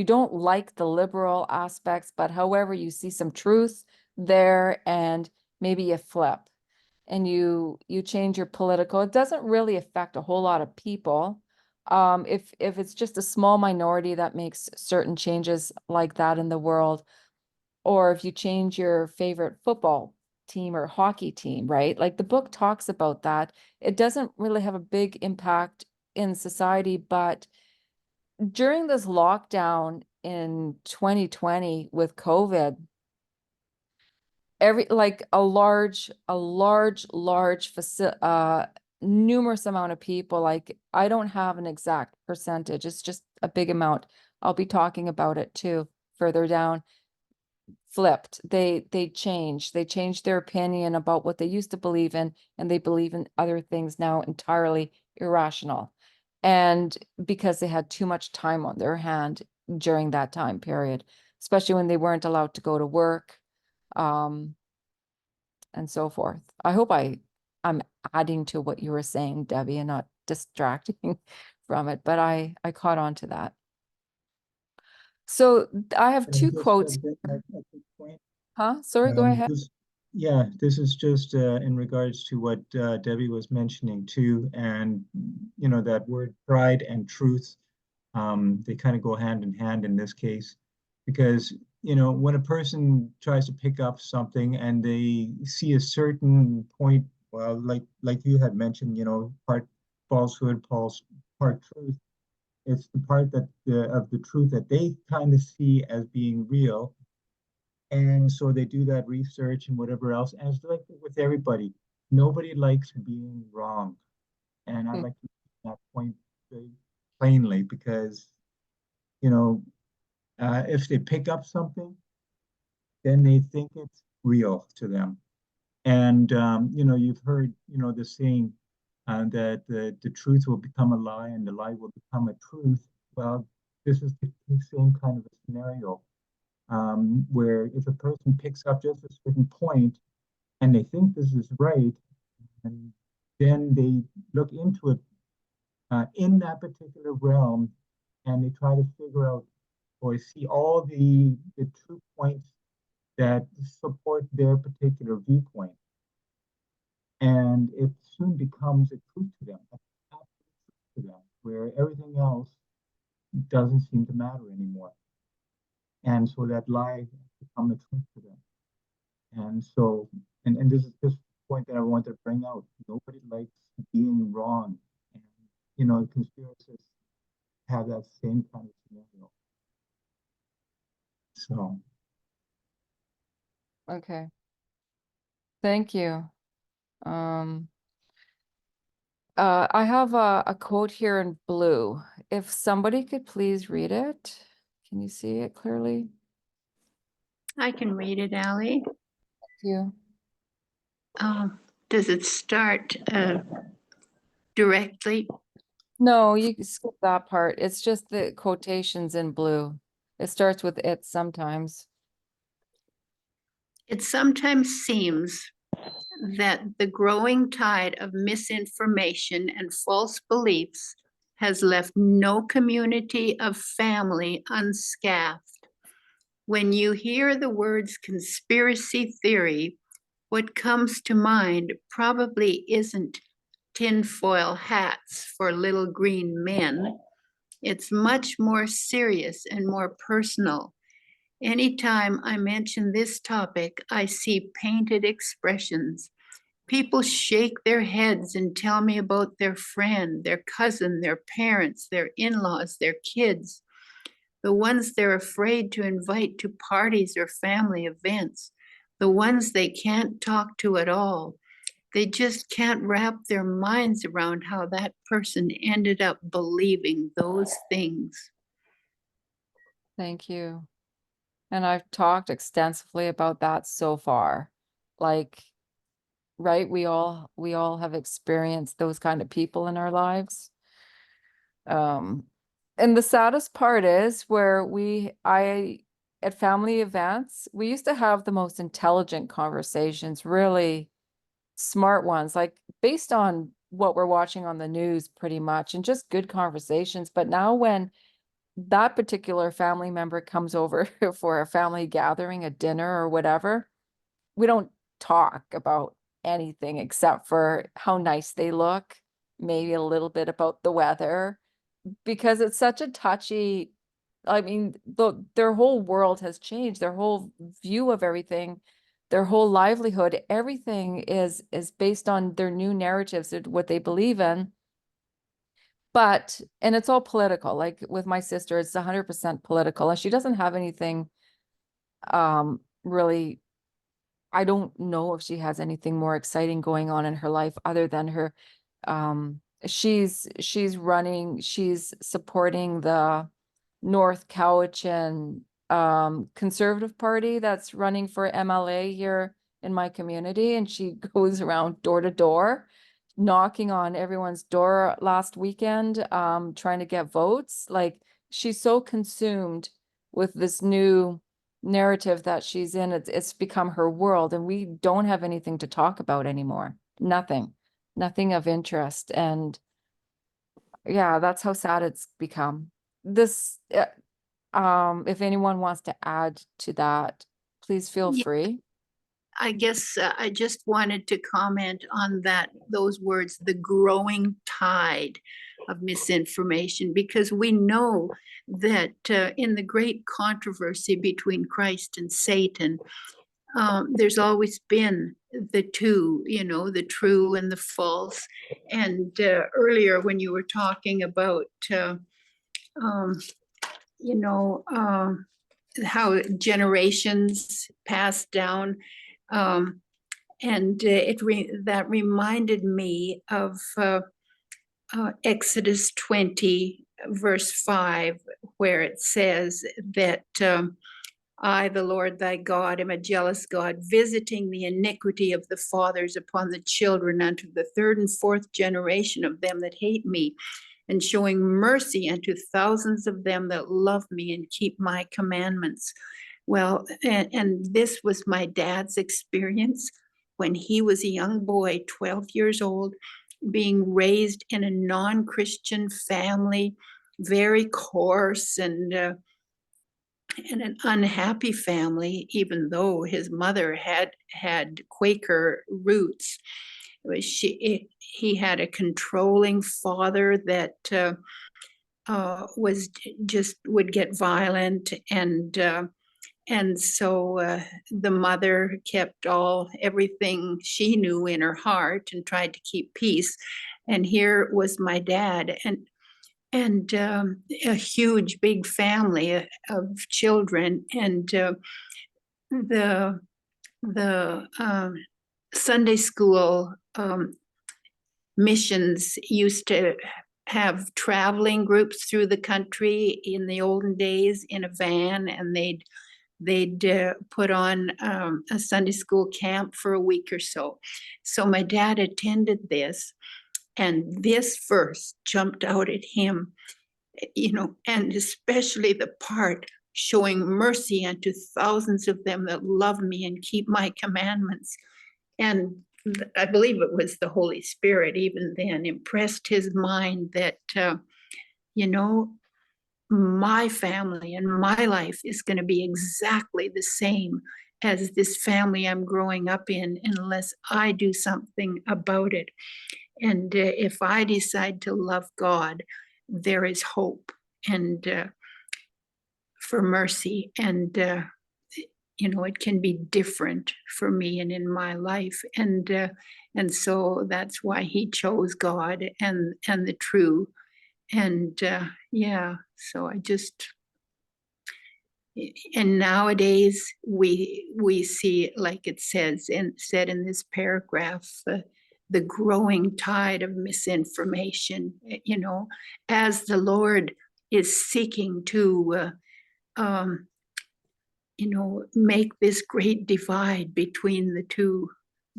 don't like the liberal aspects, but however, you see some truth there and maybe you flip and you change your political. It doesn't really affect a whole lot of people. If it's just a small minority that makes certain changes like that in the world, or if you change your favorite football team or hockey team, right? Like the book talks about that. It doesn't really have a big impact in society, but during this lockdown in 2020 with COVID, like a large numerous amount of people, like I don't have an exact percentage, it's just a big amount. I'll be talking about it too further down. Flipped. They changed their opinion about what they used to believe in, and they believe in other things now entirely irrational. And because they had too much time on their hand during that time period, especially when they weren't allowed to go to work, and so forth. I hope I'm adding to what you were saying, Debbie, and not distracting from it, but I caught on to that. So I have And two just quotes. at this point, Huh? Sorry, go ahead. Yeah, this is just in regards to what Debbie was mentioning too, and you know that word pride and truth, they kind of go hand in hand in this case, because you know when a person tries to pick up something and they see a certain point, well, like you had mentioned, you know, part falsehood, part truth. It's the part that of the truth that they kind of see as being real, and so they do that research and whatever else. And it's like with everybody, nobody likes being wrong. And I'd like to make that point very plainly because, you know, if they pick up something, then they think it's real to them. And, you know, you've heard, you know, the saying that the truth will become a lie and the lie will become a truth. Well, this is the same kind of a scenario where if a person picks up just a certain point and they think this is right, and then they look into it in that particular realm and they try to figure out or see all the true points that support their particular viewpoint. And it soon becomes a truth to them, a absolute truth to them, where everything else doesn't seem to matter anymore. And so that lie becomes the truth to them. And so, and this is just the point that I want to bring out. Nobody likes being wrong. And, you know, conspiracists have that same kind of scenario. So. Okay. Thank you. I have a quote here in blue. If somebody could please read it. Can you see it clearly? I can read it, Allie. Thank you. Does it start directly? No, you can skip that part. It's just the quotations in blue. It starts with it sometimes. It sometimes seems that the growing tide of misinformation and false beliefs has left no community of family unscathed. When you hear the words conspiracy theory, what comes to mind probably isn't tinfoil hats for little green men. It's much more serious and more personal. Anytime I mention this topic, I see painted expressions. People shake their heads and tell me about their friend, their cousin, their parents, their in-laws, their kids, the ones they're afraid to invite to parties or family events, the ones they can't talk to at all. They just can't wrap their minds around how that person ended up believing those things. Thank you. And I've talked extensively about that so far. Like, right, we all have experienced those kind of people in our lives. And the saddest part is where at family events, we used to have the most intelligent conversations, really smart ones, like based on what we're watching on the news pretty much, and just good conversations. But now when that particular family member comes over for a family gathering, a dinner or whatever, we don't talk about anything except for how nice they look, maybe a little bit about the weather, because it's such a touchy, I mean, their whole world has changed, their whole view of everything, their whole livelihood, everything is based on their new narratives, what they believe in. But, and it's all political, like with my sister, it's 100% political, and she doesn't have anything really, I don't know if she has anything more exciting going on in her life other than her, she's supporting the North Cowichan Conservative Party that's running for MLA here in my community, and she goes around door to door knocking on everyone's door last weekend, trying to get votes. Like, she's so consumed with this new narrative that she's in, it's become her world, and we don't have anything to talk about anymore. Nothing of interest. And yeah, that's how sad it's become. This if anyone wants to add to that, please feel Yeah. free. I guess I just wanted to comment on those words, the growing tide of misinformation, because we know that in the great controversy between Christ and Satan, there's always been the two, the true and the false. And earlier when you were talking about, how generations passed down, and that reminded me of Exodus 20, verse 5, where it says that I, the Lord thy God, am a jealous God, visiting the iniquity of the fathers upon the children unto the third and fourth generation of them that hate me, and showing mercy unto thousands of them that love me and keep my commandments. Well, and this was my dad's experience when he was a young boy, 12 years old, being raised in a non-Christian family, very coarse and an unhappy family, even though his mother had Quaker roots. He had a controlling father that was just would get violent, and so the mother kept everything she knew in her heart and tried to keep peace. And here was my dad, and a huge, big family of children, and the Sunday school missions used to have traveling groups through the country in the olden days in a van, and they'd put on a Sunday school camp for a week or so. So my dad attended this, and this verse jumped out at him, and especially the part showing mercy unto thousands of them that love me and keep my commandments. And I believe it was the Holy Spirit even then impressed his mind that, my family and my life is going to be exactly the same as this family I'm growing up in, unless I do something about it. And if I decide to love God, there is hope and for mercy, and it can be different for me and in my life, and so that's why he chose God and the true, and so I just. And nowadays we see, like it said in this paragraph, the growing tide of misinformation, as the Lord is seeking to, make this great divide between the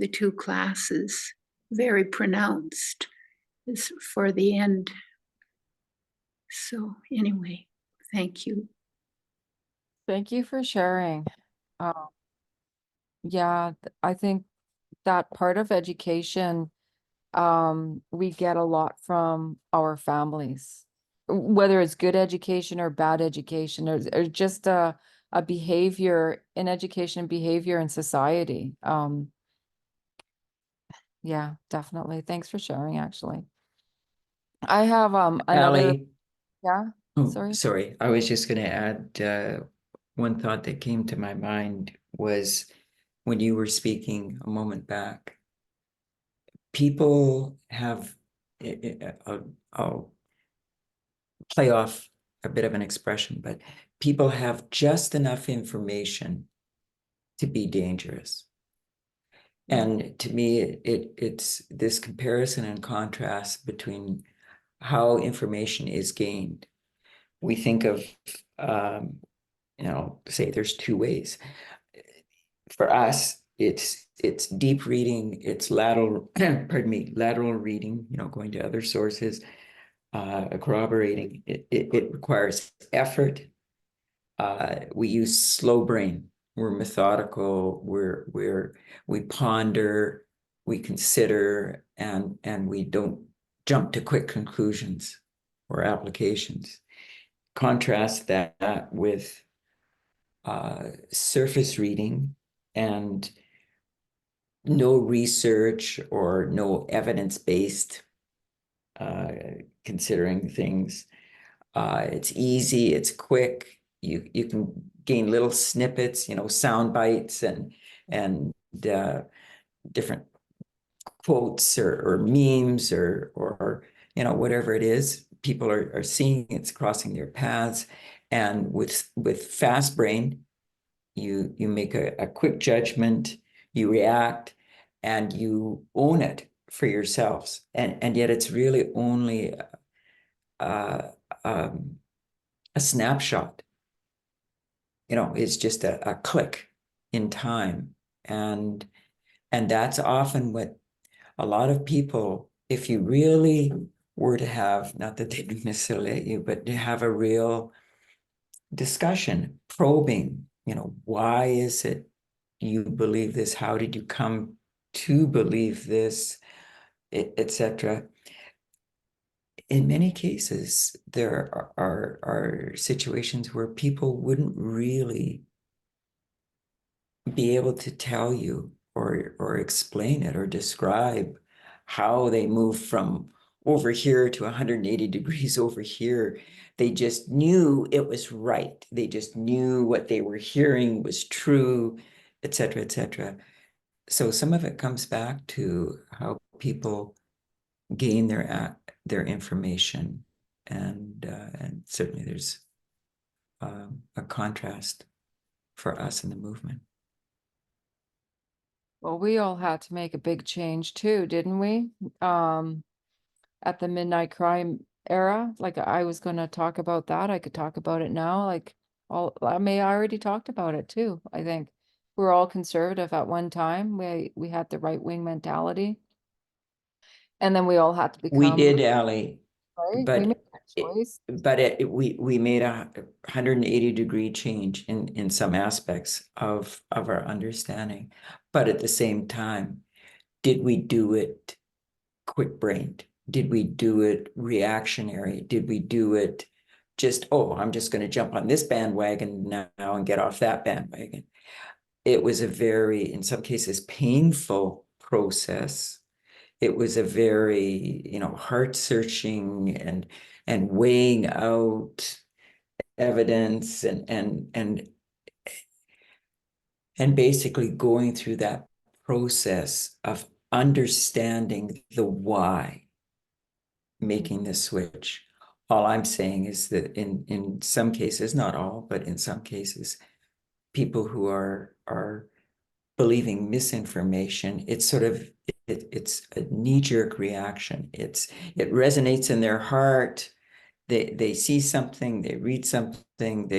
two classes, very pronounced, is for the end. So anyway, thank you. Thank you for sharing. Yeah, I think that part of education we get a lot from our families, whether it's good education or bad education, or just a behavior in education and behavior in society. Yeah, definitely. Thanks for sharing, actually. I have another, Ally, yeah, oh, sorry. sorry, I was just going to add one thought that came to my mind was when you were speaking a moment back, people have, I'll play off a bit of an expression, but people have just enough information to be dangerous. And to me, it's this comparison and contrast between how information is gained. We think of, say there's two ways. For us, it's deep reading, it's lateral, pardon me, lateral reading, going to other sources, corroborating. It requires effort. We use slow brain. We're methodical. We ponder, we consider, and we don't jump to quick conclusions or applications. Contrast that with surface reading and no research or no evidence-based considering things. It's easy, it's quick. You can gain little snippets, sound bites and different quotes or memes or whatever it is. People are seeing it's crossing their paths. And with fast brain, you make a quick judgment, you react, and you own it for yourselves. And yet it's really only a snapshot. It's just a click in time. And that's often what a lot of people, if you really were to have, not that they would necessarily let you, but to have a real discussion, probing, why is it you believe this? How did you come to believe this, etc. In many cases, there are situations where people wouldn't really be able to tell you or explain it or describe how they moved from over here to 180 degrees over here. They just knew it was right. They just knew what they were hearing was true, etc., etc. So some of it comes back to how people gain their information, and certainly there's a contrast for us in the movement. Well, we all had to make a big change too, didn't we? At the midnight crime era, like I was going to talk about that. I could talk about it now. I already talked about it too. I think we're all conservative at one time. We had the right wing mentality, and then we all had to become. We did, Ally, right? We but made that choice. we made a 180-degree change in some aspects of our understanding. But at the same time, did we do it quick-brained? Did we do it reactionary? Did we do it just, I'm just going to jump on this bandwagon now and get off that bandwagon? It was a very, in some cases, painful process. It was a very, heart-searching and weighing out evidence and basically going through that process of understanding the why, making the switch. All I'm saying is that in some cases, not all, but in some cases, people who are believing misinformation, it's sort of it's a knee-jerk reaction. It resonates in their heart. They see something, they read something,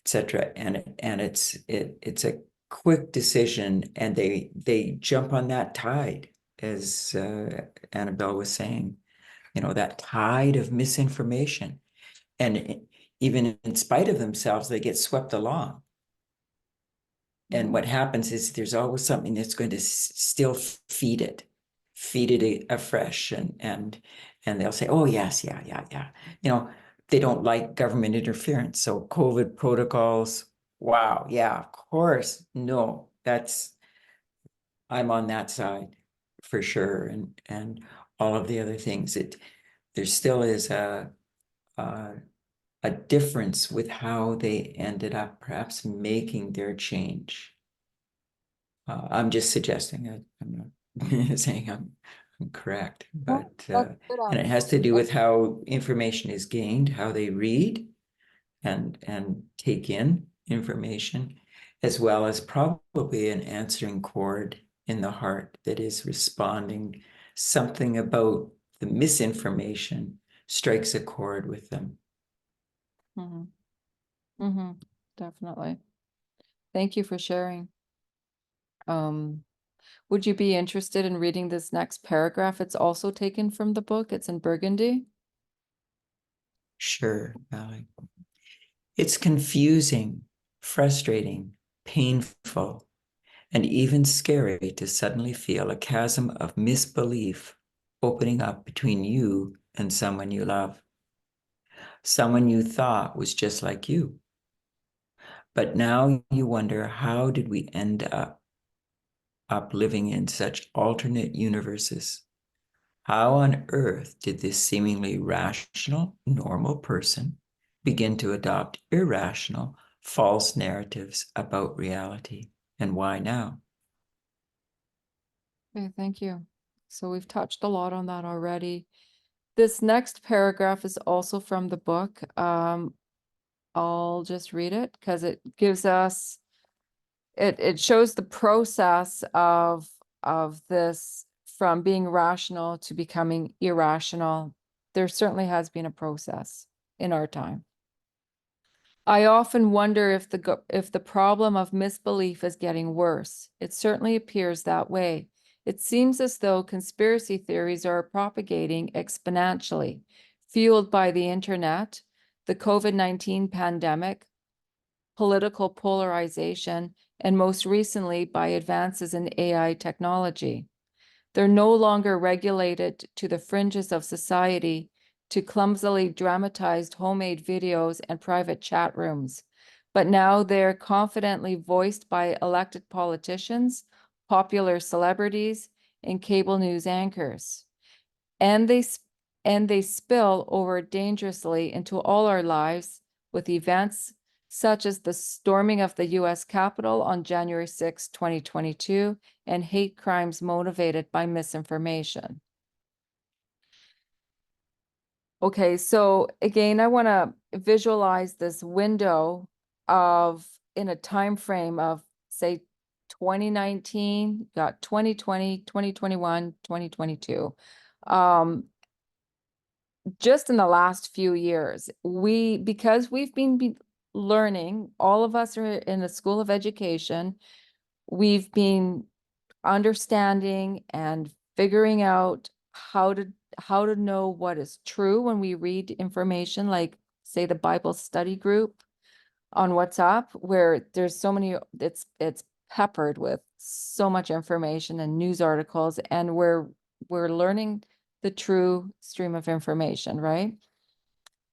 etc. And it's a quick decision, and they jump on that tide, as Annabelle was saying, that tide of misinformation. And even in spite of themselves, they get swept along. And what happens is there's always something that's going to still feed it, feed it afresh and they'll say, oh, yes, yeah. You know, they don't like government interference. So COVID protocols, wow, yeah, of course. No, I'm on that side for sure. And all of the other things, there still is a difference with how they ended up perhaps making their change. I'm just suggesting, I'm not saying I'm correct, but That's good, and it Alex. has to do with how information is gained, how they read and take in information, as well as probably an answering chord in the heart that is responding. Something about the misinformation strikes a chord with them. Definitely. Thank you for sharing. Would you be interested in reading this next paragraph? It's also taken from the book. It's in Burgundy. Sure, Valerie. It's confusing, frustrating, painful, and even scary to suddenly feel a chasm of misbelief opening up between you and someone you love. Someone you thought was just like you. But now you wonder, how did we end up living in such alternate universes? How on earth did this seemingly rational, normal person begin to adopt irrational, false narratives about reality? And why now? Okay, thank you. So we've touched a lot on that already. This next paragraph is also from the book. I'll just read it because it gives us, it shows the process of this from being rational to becoming irrational. There certainly has been a process in our time. I often wonder if the problem of misbelief is getting worse. It certainly appears that way. It seems as though conspiracy theories are propagating exponentially, fueled by the internet, the COVID-19 pandemic, political polarization, and most recently by advances in AI technology. They're no longer regulated to the fringes of society, to clumsily dramatized homemade videos and private chat rooms, but now they're confidently voiced by elected politicians, popular celebrities, and cable news anchors. And they spill over dangerously into all our lives with events such as the storming of the US Capitol on January 6, 2022, and hate crimes motivated by misinformation. Okay, so again, I want to visualize this window of, in a time frame of, say, 2019, got 2020, 2021, 2022. Just in the last few years, because we've been learning, all of us are in the School of Education, we've been understanding and figuring out how to know what is true when we read information, like say the Bible study group on WhatsApp, where there's so many, it's peppered with so much information and news articles, and we're learning the true stream of information, right?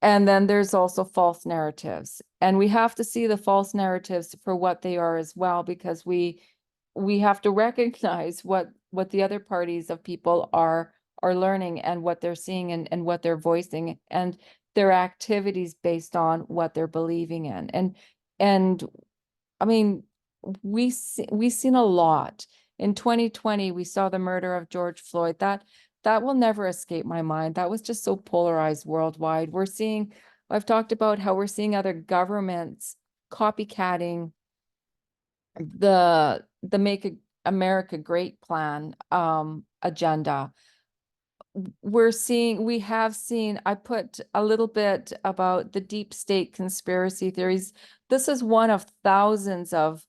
And then there's also false narratives, and we have to see the false narratives for what they are as well, because we have to recognize what the other parties of people are learning and what they're seeing and what they're voicing and their activities based on what they're believing in. And I mean, we've seen a lot. In 2020, we saw the murder of George Floyd. That will never escape my mind. That was just so polarized worldwide. I've talked about how we're seeing other governments copycatting the Make America Great plan agenda. We have seen, I put a little bit about the deep state conspiracy theories. This is one of thousands of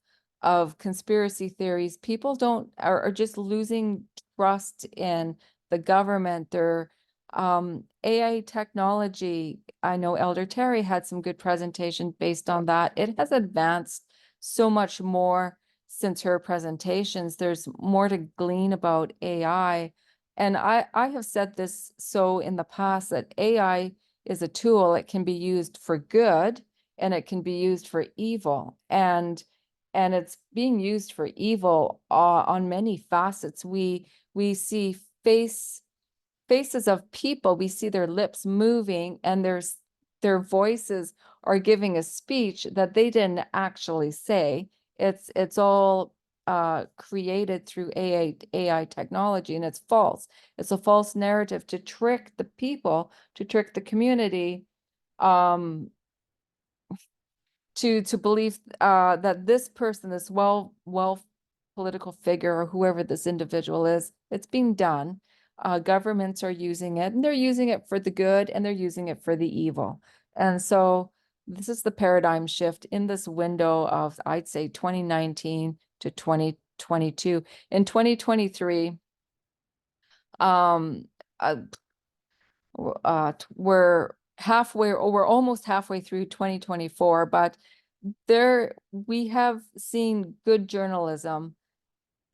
conspiracy theories. People are just losing trust in the government. Their AI technology, I know Elder Terry had some good presentation based on that. It has advanced so much more since her presentations. There's more to glean about AI. And I have said this so in the past that AI is a tool. It can be used for good and it can be used for evil. And it's being used for evil on many facets. We see faces of people, we see their lips moving, and their voices are giving a speech that they didn't actually say. It's all created through AI technology, and it's false. It's a false narrative to trick the people, to trick the community, to believe that this person, this well political figure, or whoever this individual is, it's being done. Governments are using it, and they're using it for the good, and they're using it for the evil. And so this is the paradigm shift in this window of, I'd say, 2019 to 2022. In 2023, we're halfway, or we're almost halfway through 2024, but we have seen good journalism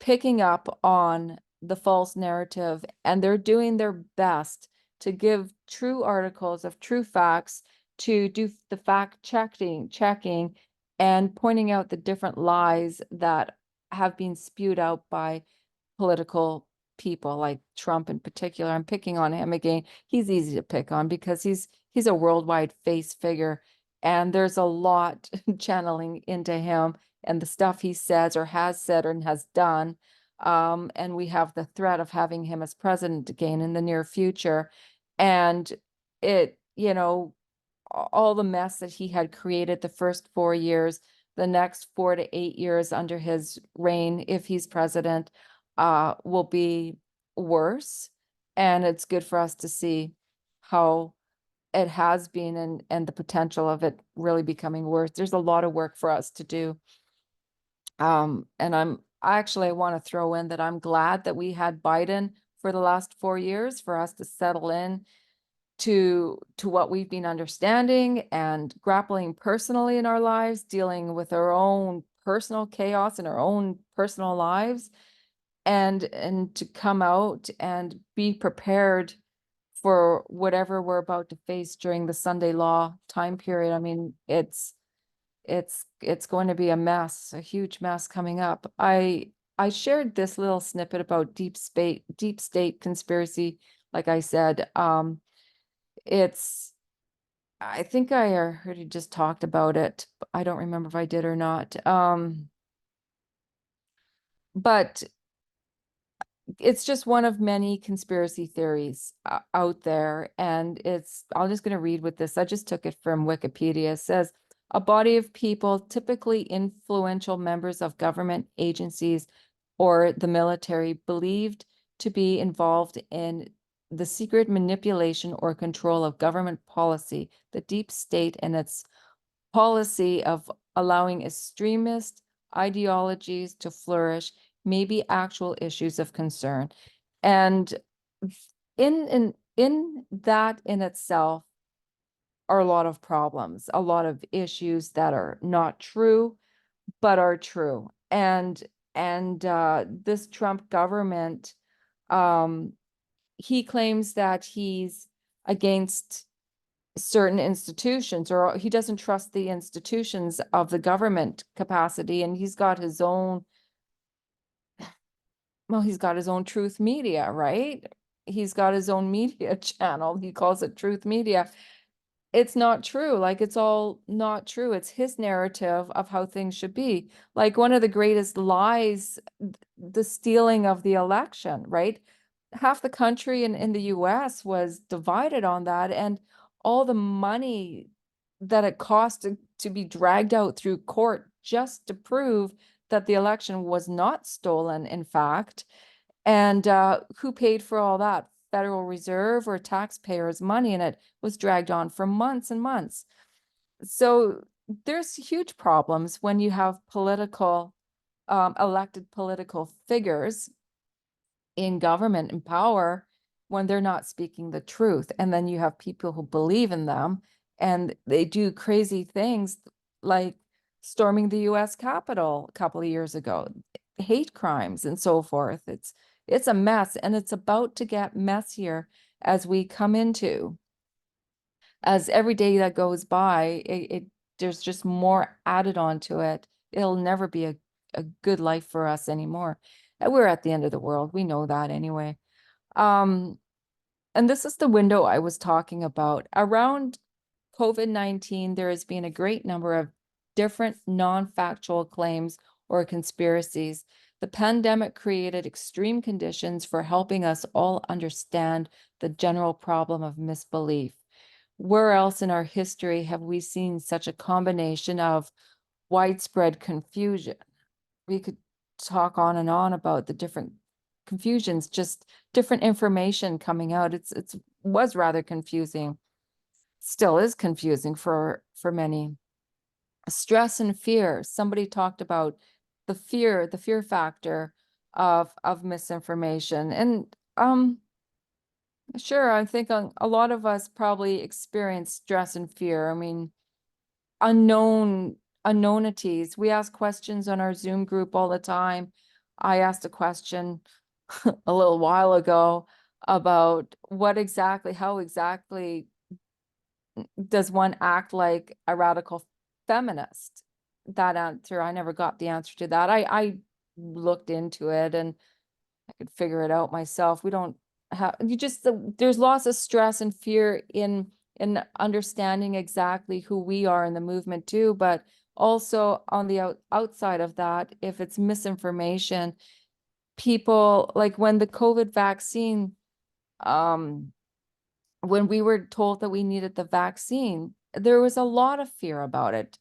picking up on the false narrative, and they're doing their best to give true articles of true facts, to do the fact checking and pointing out the different lies that have been spewed out by political people like Trump in particular. I'm picking on him again. He's easy to pick on because he's a worldwide face figure, and there's a lot channeling into him and the stuff he says or has said and has done. And we have the threat of having him as president again in the near future. And it, all the mess that he had created the first 4 years, the next 4 to 8 years under his reign, if he's president, will be worse. And it's good for us to see how it has been, and the potential of it really becoming worse. There's a lot of work for us to do. And I want to throw in that I'm glad that we had Biden for the last 4 years, for us to settle in to what we've been understanding and grappling personally in our lives, dealing with our own personal chaos in our own personal lives, and to come out and be prepared for whatever we're about to face during the Sunday law time period. I mean, it's going to be a mess, a huge mess coming up. I shared this little snippet about deep state conspiracy. Like I said, I think I heard you just talked about it. I don't remember if I did or not. But it's just one of many conspiracy theories out there. And I'm just going to read with this. I just took it from Wikipedia. It says, a body of people, typically influential members of government agencies or the military, believed to be involved in the secret manipulation or control of government policy, the deep state and its policy of allowing extremist ideologies to flourish, may be actual issues of concern. And in that in itself are a lot of problems, a lot of issues that are not true, but are true. And this Trump government, he claims that he's against certain institutions, or he doesn't trust the institutions of the government capacity, and he's got his own truth media, right? He's got his own media channel. He calls it Truth Media. It's not true. Like, it's all not true. It's his narrative of how things should be. Like, one of the greatest lies, the stealing of the election, right? Half the country in the US was divided on that, and all the money that it cost to be dragged out through court just to prove that the election was not stolen, in fact. And who paid for all that? Federal Reserve or taxpayers' money, and it was dragged on for months and months. So there's huge problems when you have elected political figures in government and power, when they're not speaking the truth. And then you have people who believe in them, and they do crazy things like storming the US Capitol a couple of years ago, hate crimes and so forth. It's a mess, and it's about to get messier as we come into. As every day that goes by, there's just more added onto it. It'll never be a good life for us anymore. And we're at the end of the world. We know that anyway. And this is the window I was talking about. Around COVID-19, there has been a great number of different non-factual claims or conspiracies. The pandemic created extreme conditions for helping us all understand the general problem of misbelief. Where else in our history have we seen such a combination of widespread confusion? We could talk on and on about the different confusions, just different information coming out. It was rather confusing. Still is confusing for many. Stress and fear. Somebody talked about the fear factor of misinformation. And sure, I think a lot of us probably experience stress and fear. I mean, unknownities. We ask questions on our Zoom group all the time. I asked a question a little while ago about how exactly does one act like a radical feminist? That answer, I never got the answer to that. I looked into it and I could figure it out myself. We don't have, there's lots of stress and fear in understanding exactly who we are in the movement too, but also on the outside of that, if it's misinformation, people, like when the COVID vaccine, when we were told that we needed the vaccine, there was a lot of fear about it.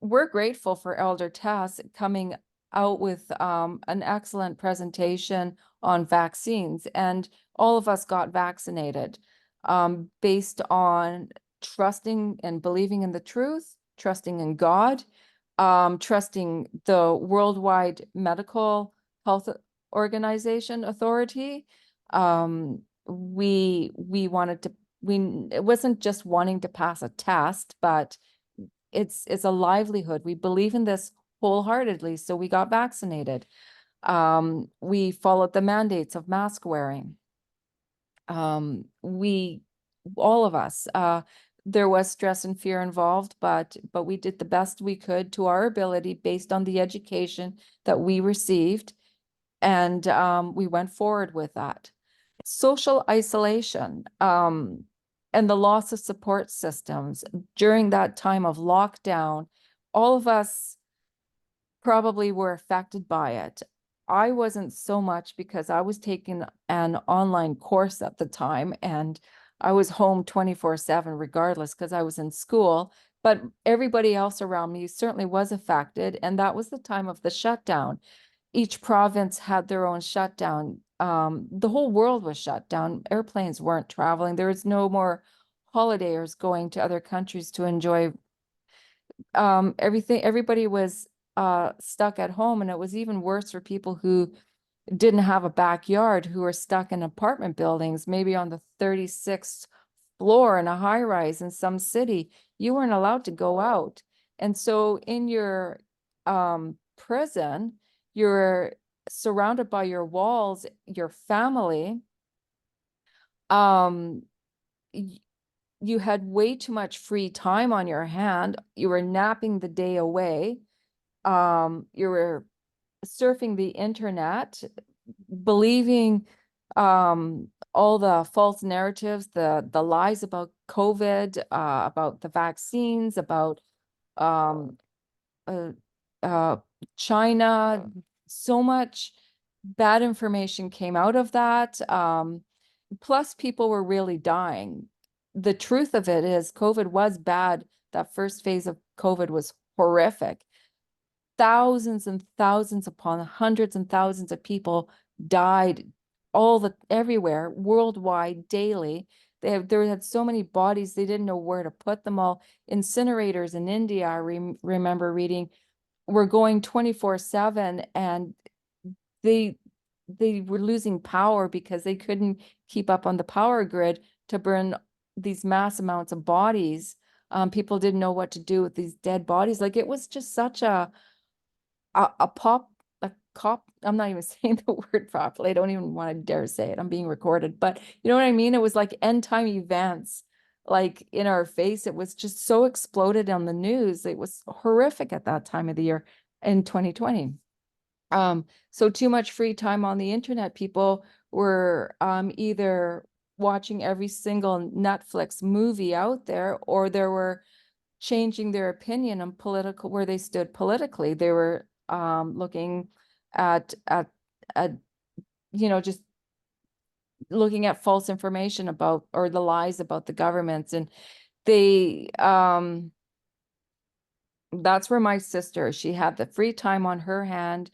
We're grateful for Elder Tess coming out with an excellent presentation on vaccines, and all of us got vaccinated based on trusting and believing in the truth, trusting in God, trusting the Worldwide Medical Health Organization Authority. We wanted to, it wasn't just wanting to pass a test, but it's a livelihood. We believe in this wholeheartedly, so we got vaccinated. We followed the mandates of mask wearing. All of us, there was stress and fear involved, but we did the best we could to our ability based on the education that we received, and we went forward with that. Social isolation, and the loss of support systems during that time of lockdown, all of us probably were affected by it. I wasn't so much because I was taking an online course at the time and I was home 24/7 regardless because I was in school, but everybody else around me certainly was affected, and that was the time of the shutdown. Each province had their own shutdown. The whole world was shut down. Airplanes weren't traveling. There was no more holidayers going to other countries to enjoy everything. Everybody was stuck at home, and it was even worse for people who didn't have a backyard, who were stuck in apartment buildings, maybe on the 36th floor in a high rise in some city. You weren't allowed to go out. And so in your prison, you're surrounded by your walls, your family. You had way too much free time on your hand. You were napping the day away. You were surfing the internet, believing all the false narratives, the lies about COVID, about the vaccines, about China. So much bad information came out of that. Plus, people were really dying. The truth of it is COVID was bad. That first phase of COVID was horrific. Thousands and thousands upon hundreds and thousands of people died everywhere, worldwide, daily. There had so many bodies, they didn't know where to put them all. Incinerators in India, I remember reading, were going 24/7, and they were losing power because they couldn't keep up on the power grid to burn these mass amounts of bodies. People didn't know what to do with these dead bodies. Like, it was just such a I'm not even saying the word properly. I don't even want to dare say it. I'm being recorded, but you know what I mean? It was like end time events, like in our face. It was just so exploded on the news. It was horrific at that time of the year in 2020. So too much free time on the internet. People were either watching every single Netflix movie out there, or they were changing their opinion on political, where they stood politically. They were looking at just looking at false information about, or the lies about the governments. And they that's where my sister, she had the free time on her hand.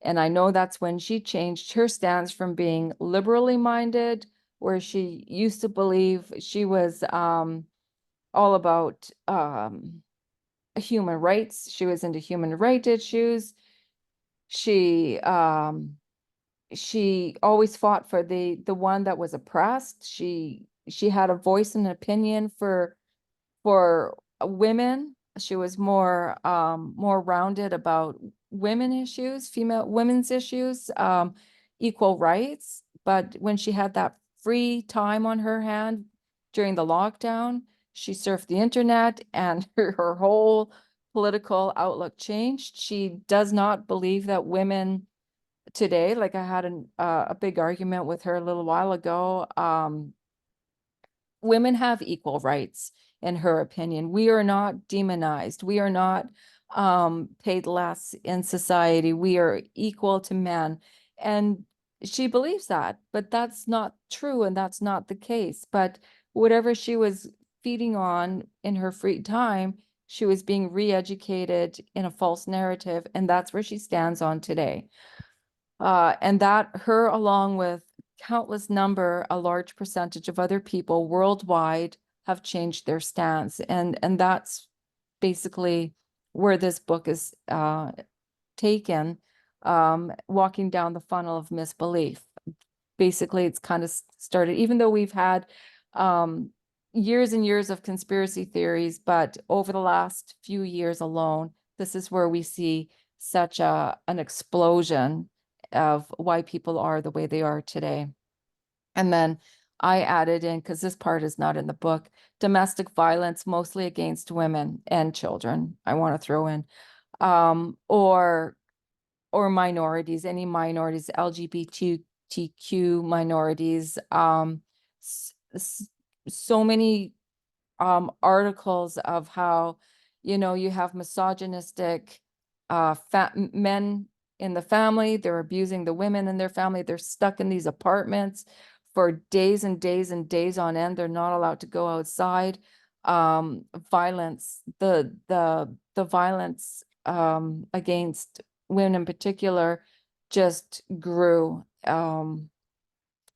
And I know that's when she changed her stance from being liberally minded, where she used to believe she was all about human rights. She was into human rights issues. She always fought for the one that was oppressed. She had a voice and an opinion for women. She was more rounded about women issues, women's issues, equal rights. But when she had that free time on her hand during the lockdown, she surfed the internet, and her whole political outlook changed. She does not believe that women today, like I had a big argument with her a little while ago, women have equal rights in her opinion. We are not demonized. We are not paid less in society. We are equal to men. And she believes that, but that's not true, and that's not the case. But whatever she was feeding on in her free time, she was being re-educated in a false narrative, and that's where she stands on today. And that her, along with a large percentage of other people worldwide, have changed their stance. And that's basically where this book is taken, walking down the funnel of misbelief. Basically, it's kind of started, even though we've had years and years of conspiracy theories, but over the last few years alone, this is where we see such an explosion of why people are the way they are today. And then I added in, because this part is not in the book, domestic violence, mostly against women and children, I want to throw in, or minorities, any minorities, LGBTQ minorities, so many articles of how, you have misogynistic men in the family. They're abusing the women in their family. They're stuck in these apartments for days and days and days on end. They're not allowed to go outside. Violence, the violence against women in particular just grew. It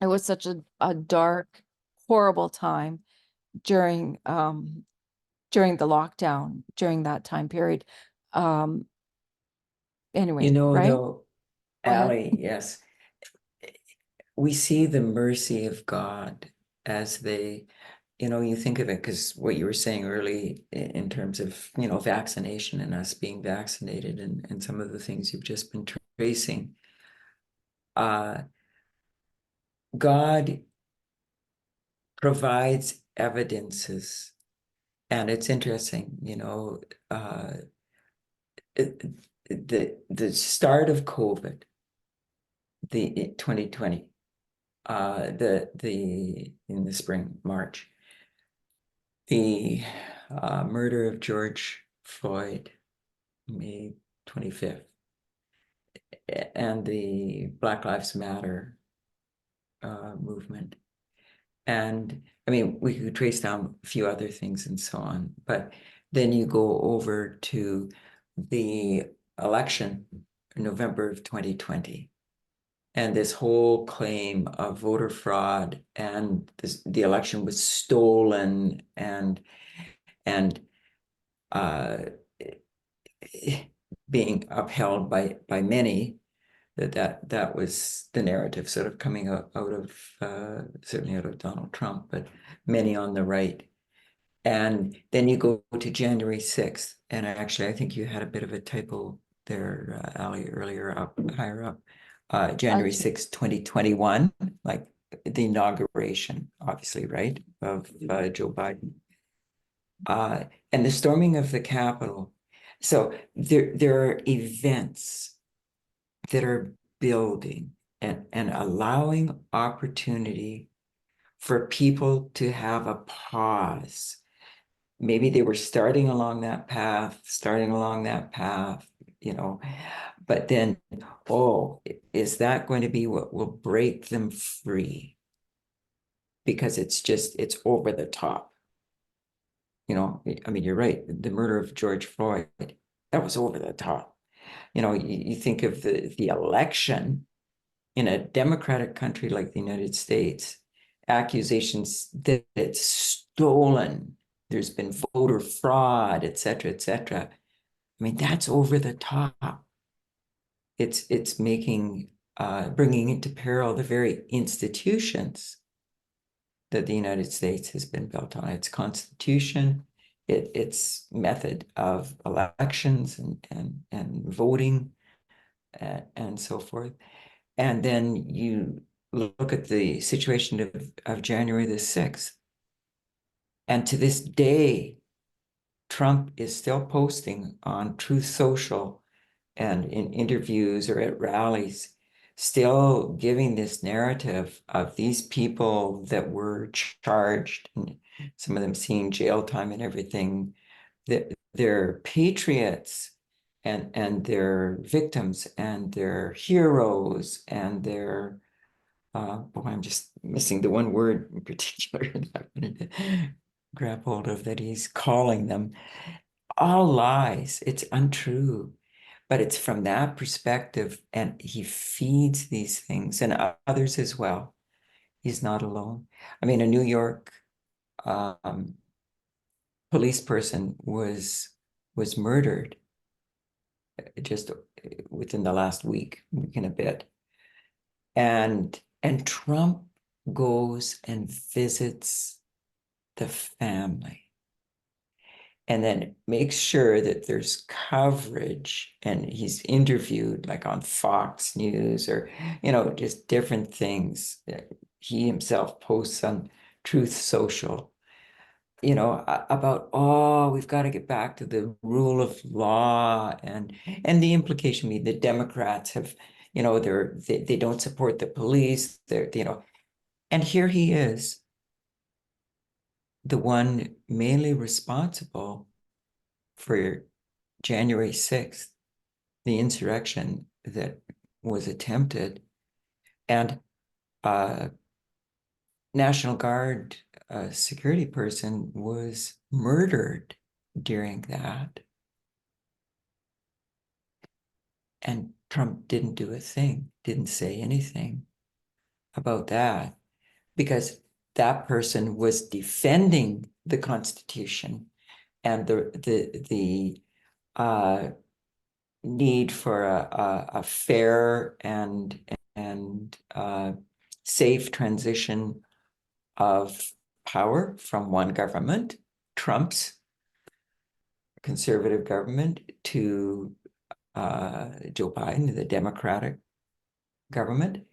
was such a dark, horrible time during the lockdown, during that time period. Anyway, right? Though, Go ahead. Allie, yes, we see the mercy of God as you think of it, because what you were saying early in terms of, vaccination and us being vaccinated, and some of the things you've just been tracing. God provides evidences, and it's interesting, the start of COVID, the 2020, in the spring, March, the murder of George Floyd, May 25th, and the Black Lives Matter movement. And I mean, we could trace down a few other things and so on, but then you go over to the election in November of 2020, and this whole claim of voter fraud, and the election was stolen, and being upheld by many, that was the narrative sort of coming out of certainly out of Donald Trump, but many on the right. And then you go to January 6th, and actually I think you had a bit of a typo there, Ali, earlier up, higher up. January 6, 2021, like the inauguration, obviously, right, of Joe Biden. And the storming of the Capitol. So there are events that are building and allowing opportunity for people to have a pause. Maybe they were starting along that path, you know, but then, oh, is that going to be what will break them free? Because it's over the top. You know, I mean, you're right. The murder of George Floyd, that was over the top. You know, you think of the election in a democratic country like the United States, accusations that it's stolen, there's been voter fraud, et cetera, et cetera. I mean, that's over the top. It's making, bringing into peril the very institutions that the United States has been built on, its constitution, its method of elections and voting, and so forth. And then you look at the situation of January the 6th. And to this day, Trump is still posting on Truth Social and in interviews or at rallies, still giving this narrative of these people that were charged, and some of them seeing jail time and everything, that they're patriots and they're victims and they're heroes and they're boy, I'm just missing the one word in particular that I wanted to grab hold of, that he's calling them. All lies. It's untrue. But it's from that perspective, and he feeds these things and others as well. He's not alone. I mean, a New York police person was murdered just within the last week and a bit. And Trump goes and visits the family and then makes sure that there's coverage, and he's interviewed like on Fox News or, you know, just different things that he himself posts on Truth Social, you know, about, oh, we've got to get back to the rule of law, and the implication being the Democrats have, you know, they don't support the police, they're, you know, and here he is, the one mainly responsible for January 6th, the insurrection that was attempted, and National Guard security person was murdered during that. And Trump didn't do a thing, didn't say anything about that, because that person was defending the Constitution and the need for a fair and safe transition of power from one government, Trump's conservative government, to Joe Biden, the Democratic government.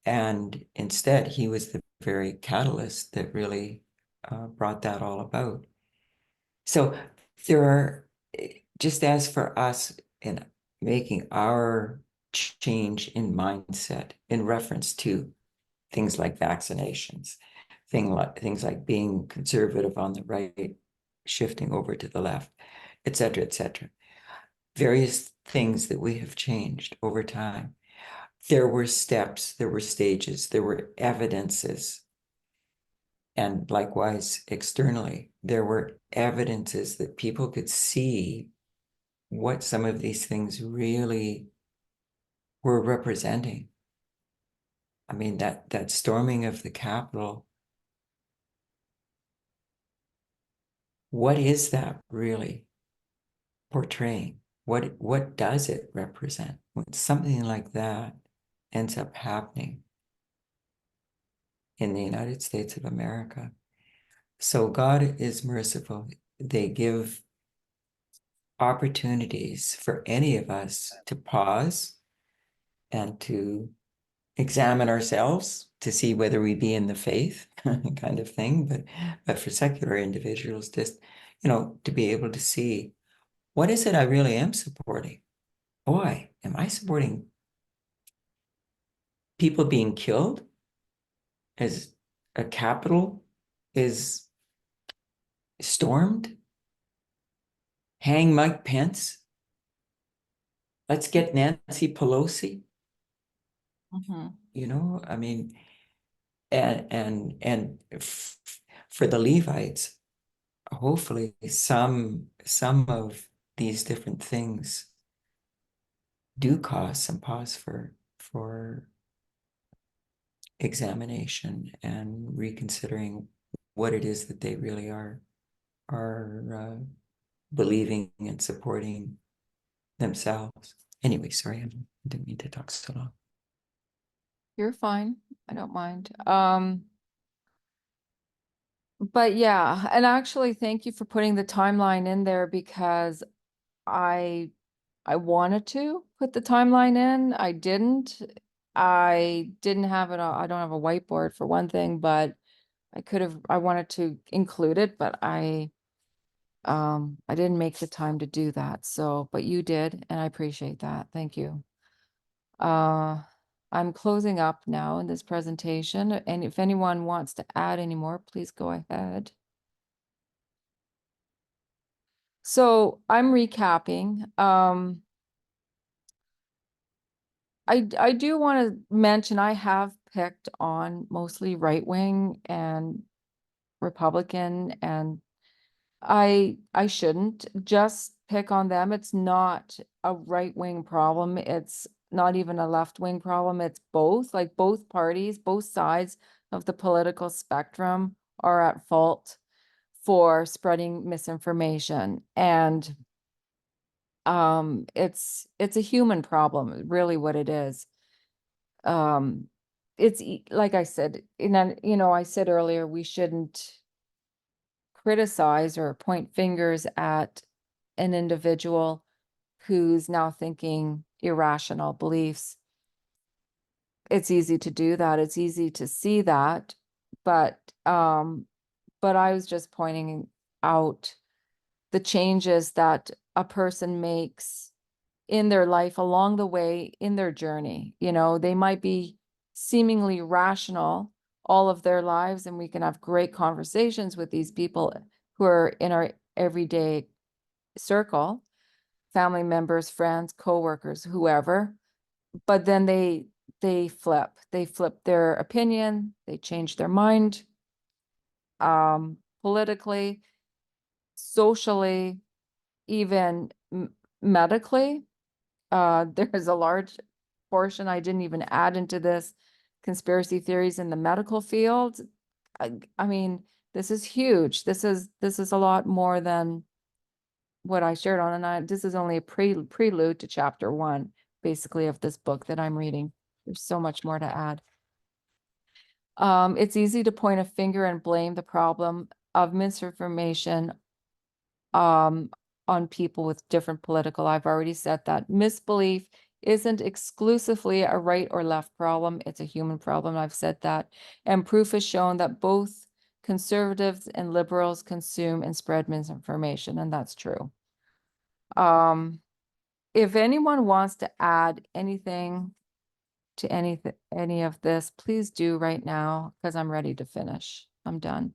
And instead, he was the very catalyst that really brought that all about. So there are, just as for us in making our change in mindset in reference to things like vaccinations, things like being conservative on the right, shifting over to the left, et cetera, various things that we have changed over time. There were steps, there were stages, there were evidences. And likewise, externally, there were evidences that people could see what some of these things really were representing. I mean, that storming of the Capitol, what is that really portraying? What does it represent when something like that ends up happening in the United States of America? So God is merciful. They give opportunities for any of us to pause and to examine ourselves to see whether we be in the faith kind of thing, but for secular individuals, just, to be able to see, what is it I really am supporting? Boy, am I supporting people being killed as a capital is stormed? Hang Mike Pence? Let's get Nancy Pelosi? I mean, and for the Levites, hopefully some of these different things do cause some pause for examination and reconsidering what it is that they really are believing and supporting themselves. Anyway, sorry, I didn't mean to talk so long. You're fine. I don't mind. But yeah, and actually thank you for putting the timeline in there because I wanted to put the timeline in. I didn't. I didn't have it. I don't have a whiteboard for one thing, but I wanted to include it, but I didn't make the time to do that. So, but you did, and I appreciate that. Thank you. I'm closing up now in this presentation, and if anyone wants to add any more, please go ahead. So I'm recapping. I do want to mention I have picked on mostly right wing and Republican, and I shouldn't just pick on them. It's not a right wing problem. It's not even a left wing problem. It's both, like both parties, both sides of the political spectrum are at fault for spreading misinformation. And it's a human problem, really what it is. It's like I said, I said earlier, we shouldn't criticize or point fingers at an individual who's now thinking irrational beliefs. It's easy to do that. It's easy to see that, but I was just pointing out the changes that a person makes in their life along the way in their journey. They might be seemingly rational all of their lives, and we can have great conversations with these people who are in our everyday circle, family members, friends, coworkers, whoever. But then they flip their opinion, they change their mind, politically, socially, even medically. There's a large portion I didn't even add into this, conspiracy theories in the medical field. I mean, this is huge. This is a lot more than what I shared on, and this is only a prelude to chapter 1, basically, of this book that I'm reading. There's so much more to add. It's easy to point a finger and blame the problem of misinformation on people with different political. I've already said that. Misbelief isn't exclusively a right or left problem. It's a human problem. I've said that. And proof has shown that both conservatives and liberals consume and spread misinformation, and that's true. If anyone wants to add anything to any of this, please do right now, because I'm ready to finish. I'm done.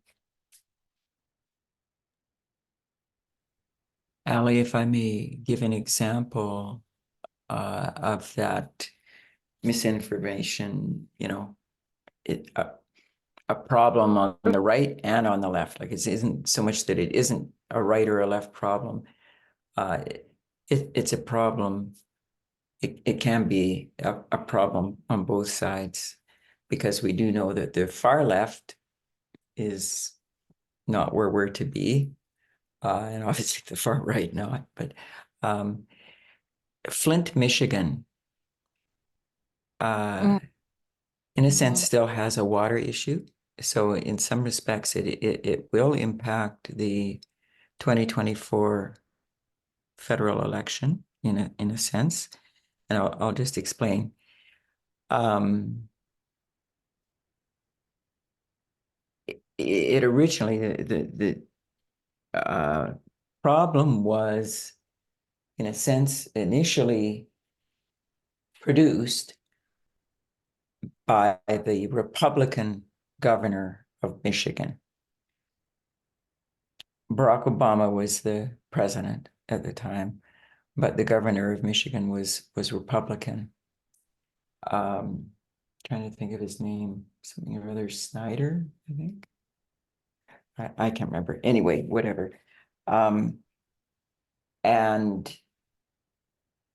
Ali, if I may give an example of that misinformation, a problem on the right and on the left. Like, it isn't so much that it isn't a right or a left problem. It's a problem. It can be a problem on both sides, because we do know that the far left is not where we're to be, and obviously the far right not. But Flint, Michigan, in a sense, still has a water issue. So in some respects, it will impact the 2024 federal election in a sense, and I'll just explain. It originally the problem was, in a sense, initially produced by the Republican governor of Michigan. Barack Obama was the president at the time, but the governor of Michigan was Republican. Trying to think of his name, something or other, Snyder, I think. I can't remember. Anyway, whatever. And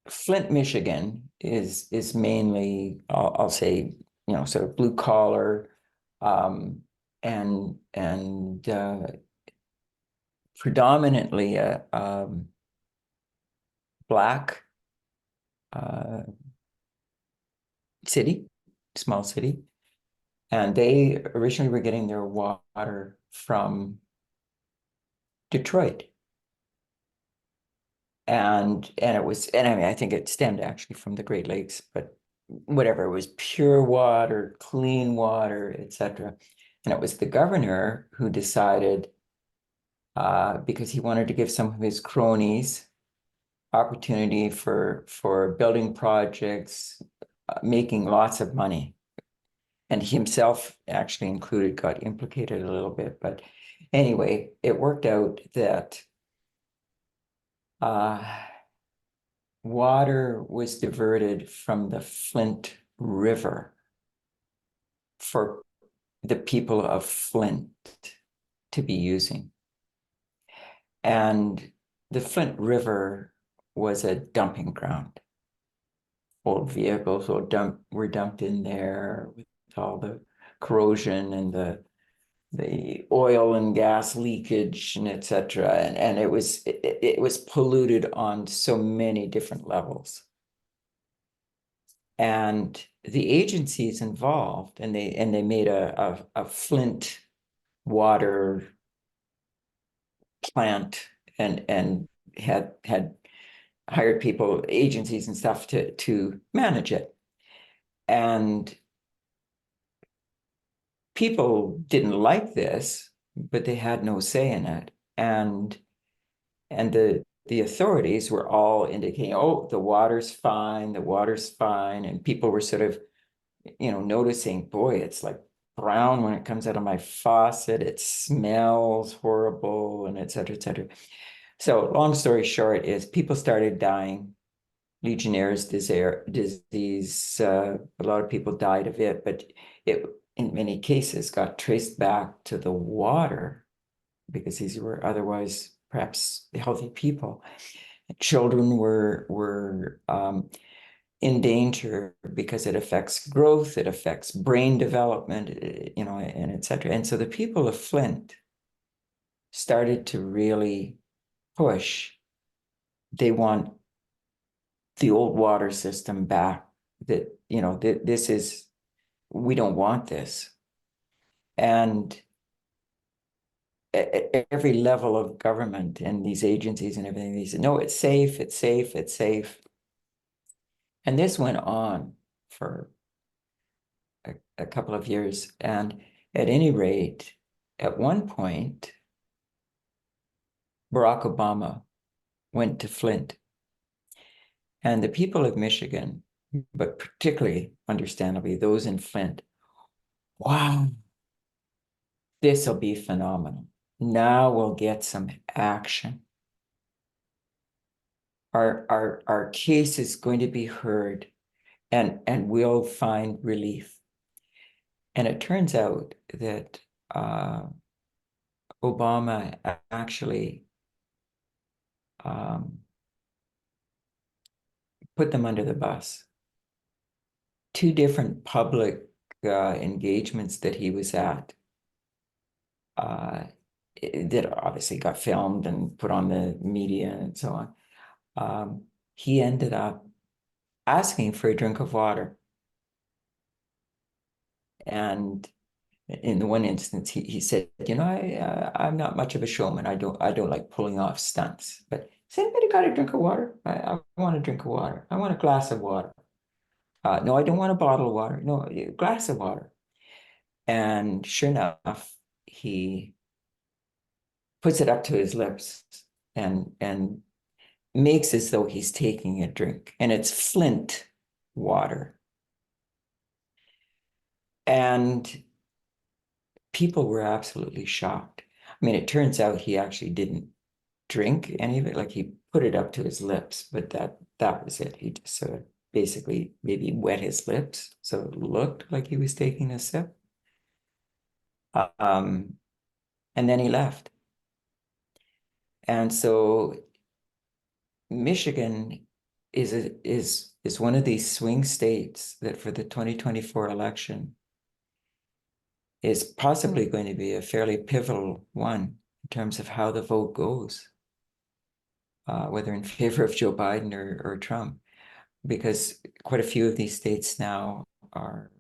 Flint, Michigan is mainly, I'll say, sort of blue collar, and predominantly a Black city, small city. And they originally were getting their water from Detroit. And it was, and I mean, I think it stemmed actually from the Great Lakes, but whatever, it was pure water, clean water, etc. And it was the governor who decided, because he wanted to give some of his cronies opportunity for building projects, making lots of money. And himself actually included, got implicated a little bit. But anyway, it worked out that water was diverted from the Flint River for the people of Flint to be using. And the Flint River was a dumping ground. Old vehicles were dumped in there with all the corrosion and the oil and gas leakage and etc. And it was polluted on so many different levels. And the agencies involved, and they made a Flint water plant and had hired people, agencies and stuff to manage it. And people didn't like this, but they had no say in it. And the authorities were all indicating, oh, the water's fine, the water's fine. And people were sort of, noticing, boy, it's like brown when it comes out of my faucet, it smells horrible, and et cetera, et cetera. So long story short is people started dying. Legionnaire's disease, a lot of people died of it, but it, in many cases, got traced back to the water because these were otherwise perhaps healthy people. Children were in danger because it affects growth, it affects brain development, and et cetera. And so the people of Flint started to really push. They want the old water system back, that, this is, we don't want this. And at every level of government and these agencies and everything, they said, no, it's safe, it's safe, it's safe. And this went on for a couple of years. And at any rate, at one point, Barack Obama went to Flint. And the people of Michigan, but particularly, understandably, those in Flint, wow, this will be phenomenal. Now we'll get some action. Our case is going to be heard, and we'll find relief. And it turns out that Obama actually put them under the bus. Two different public engagements that he was at that obviously got filmed and put on the media and so on. He ended up asking for a drink of water. And in the one instance, he said, I'm not much of a showman. I don't like pulling off stunts. But he Has anybody got a drink of water? I want a drink of water. I want a glass of water. No, I don't want a bottle of water. No, a glass of water. And sure enough, he puts it up to his lips and makes as though he's taking a drink. And it's Flint water. And people were absolutely shocked. I mean, it turns out he actually didn't drink any of it. Like, he put it up to his lips, but that was it. He just sort of basically maybe wet his lips, so it looked like he was taking a sip. And then he left. And so Michigan is one of these swing states that for the 2024 election is possibly going to be a fairly pivotal one in terms of how the vote goes, whether in favor of Joe Biden or Trump, because quite a few of these states now are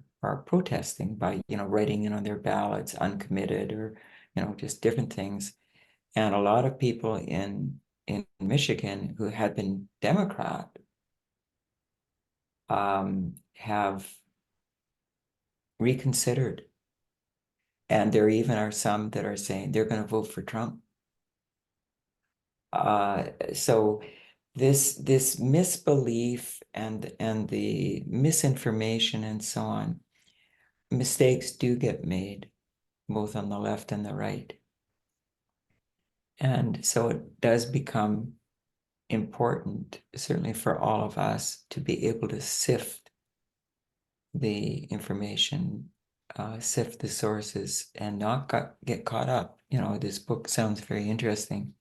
protesting by, writing in on their ballots uncommitted or, just different things. And a lot of people in Michigan who had been Democrat have reconsidered. And there even are some that are saying they're going to vote for Trump. So this misbelief and the misinformation and so on, mistakes do get made, both on the left and the right. And so it does become important, certainly for all of us, to be able to sift the information, sift the sources, and not get caught up. This book sounds very interesting,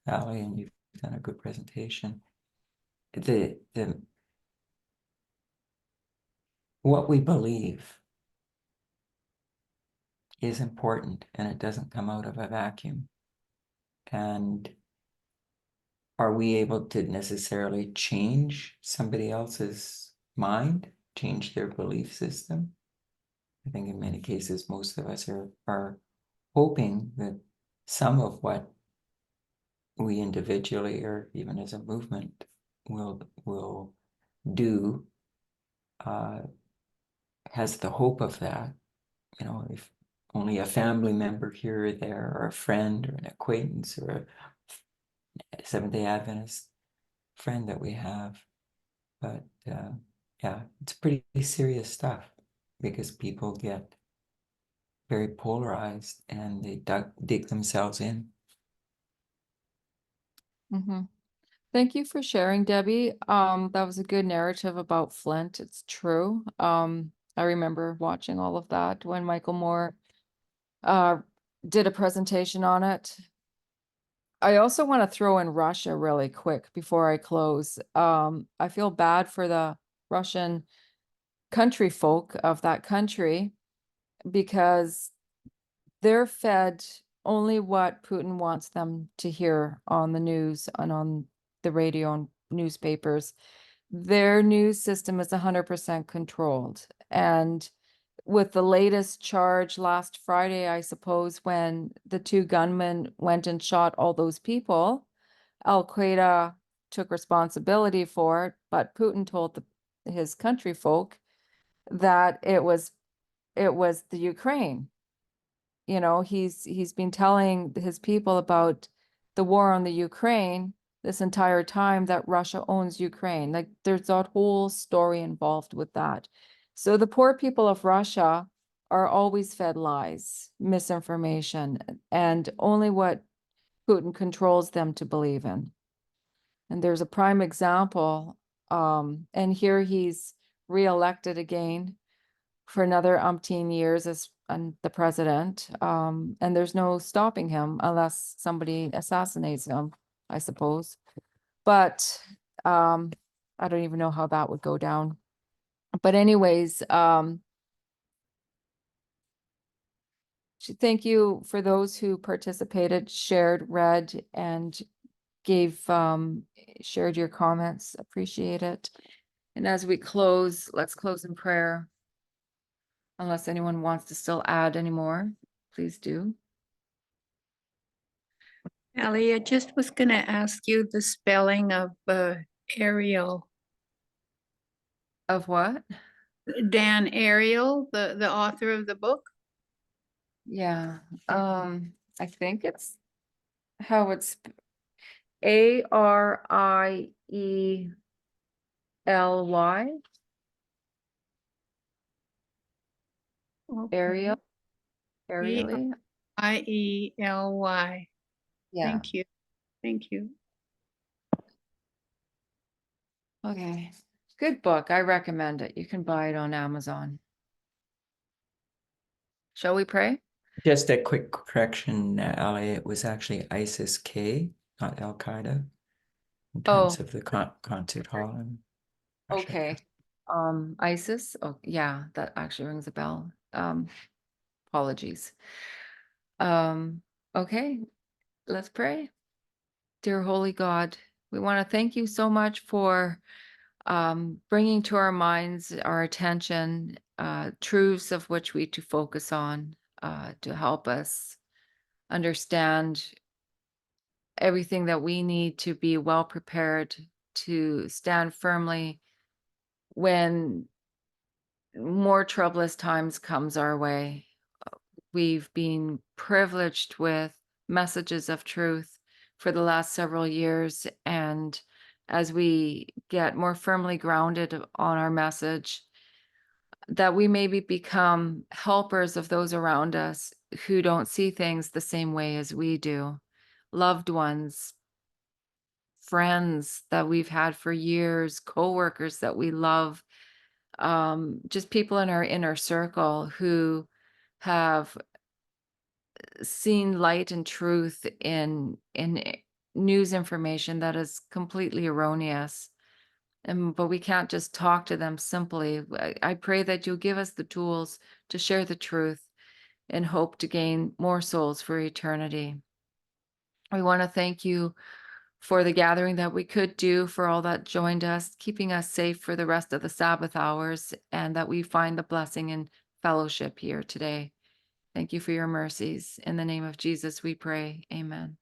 Ali, and you've done a good presentation. What we believe is important, and it doesn't come out of a vacuum. And are we able to necessarily change somebody else's mind, change their belief system? I think in many cases, most of us are hoping that some of what we individually or even as a movement will do has the hope of that. If only a family member here or there, or a friend or an acquaintance or a Seventh-day Adventist friend that we have. But yeah, it's pretty serious stuff because people get very polarized and they dig themselves in. Thank you for sharing, Debbie. That was a good narrative about Flint. It's true. I remember watching all of that when Michael Moore did a presentation on it. I also want to throw in Russia really quick before I close. I feel bad for the Russian country folk of that country because they're fed only what Putin wants them to hear on the news and on the radio and newspapers. Their news system is 100% controlled. And with the latest charge last Friday, I suppose, when the two gunmen went and shot all those people, Al Qaeda took responsibility for it, but Putin told his country folk that it was the Ukraine. He's been telling his people about the war on the Ukraine this entire time, that Russia owns Ukraine. Like, there's that whole story involved with that. So the poor people of Russia are always fed lies, misinformation, and only what Putin controls them to believe in. And there's a prime example, and here he's reelected again for another umpteen years as the president, and there's no stopping him unless somebody assassinates him, I suppose. But I don't even know how that would go down. But anyways, thank you for those who participated, shared, read, and shared your comments. Appreciate it. And as we close, let's close in prayer. Unless anyone wants to still add any more, please do. Ally, I just was gonna ask you the spelling of Ariel. Of what? Dan Ariel, the author of the book? Yeah, I think it's how it's Ariely. Ariel, Ariely, Iely. yeah, Thank you. Thank you. okay. Good book, I recommend it. You can buy it on Amazon. Shall we pray? Just a quick correction, Ali, it was actually ISIS-K, not Al-Qaeda, in Oh, terms of the concert hall in Russia. okay. ISIS, oh, yeah, that actually rings a bell. Apologies. Okay, let's pray. Dear Holy God, we want to thank you so much for bringing to our minds, our attention, truths of which we to focus on to help us understand everything that we need to be well prepared to stand firmly when more troublous times comes our way. We've been privileged with messages of truth for the last several years, and as we get more firmly grounded on our message, that we maybe become helpers of those around us who don't see things the same way as we do. Loved ones, friends that we've had for years, coworkers that we love, just people in our inner circle who have seen light and truth in news information that is completely erroneous. But we can't just talk to them simply. I pray that you'll give us the tools to share the truth and hope to gain more souls for eternity. We want to thank you for the gathering that we could do, for all that joined us, keeping us safe for the rest of the Sabbath hours, and that we find the blessing and fellowship here today. Thank you for your mercies. In the name of Jesus, we pray. Amen.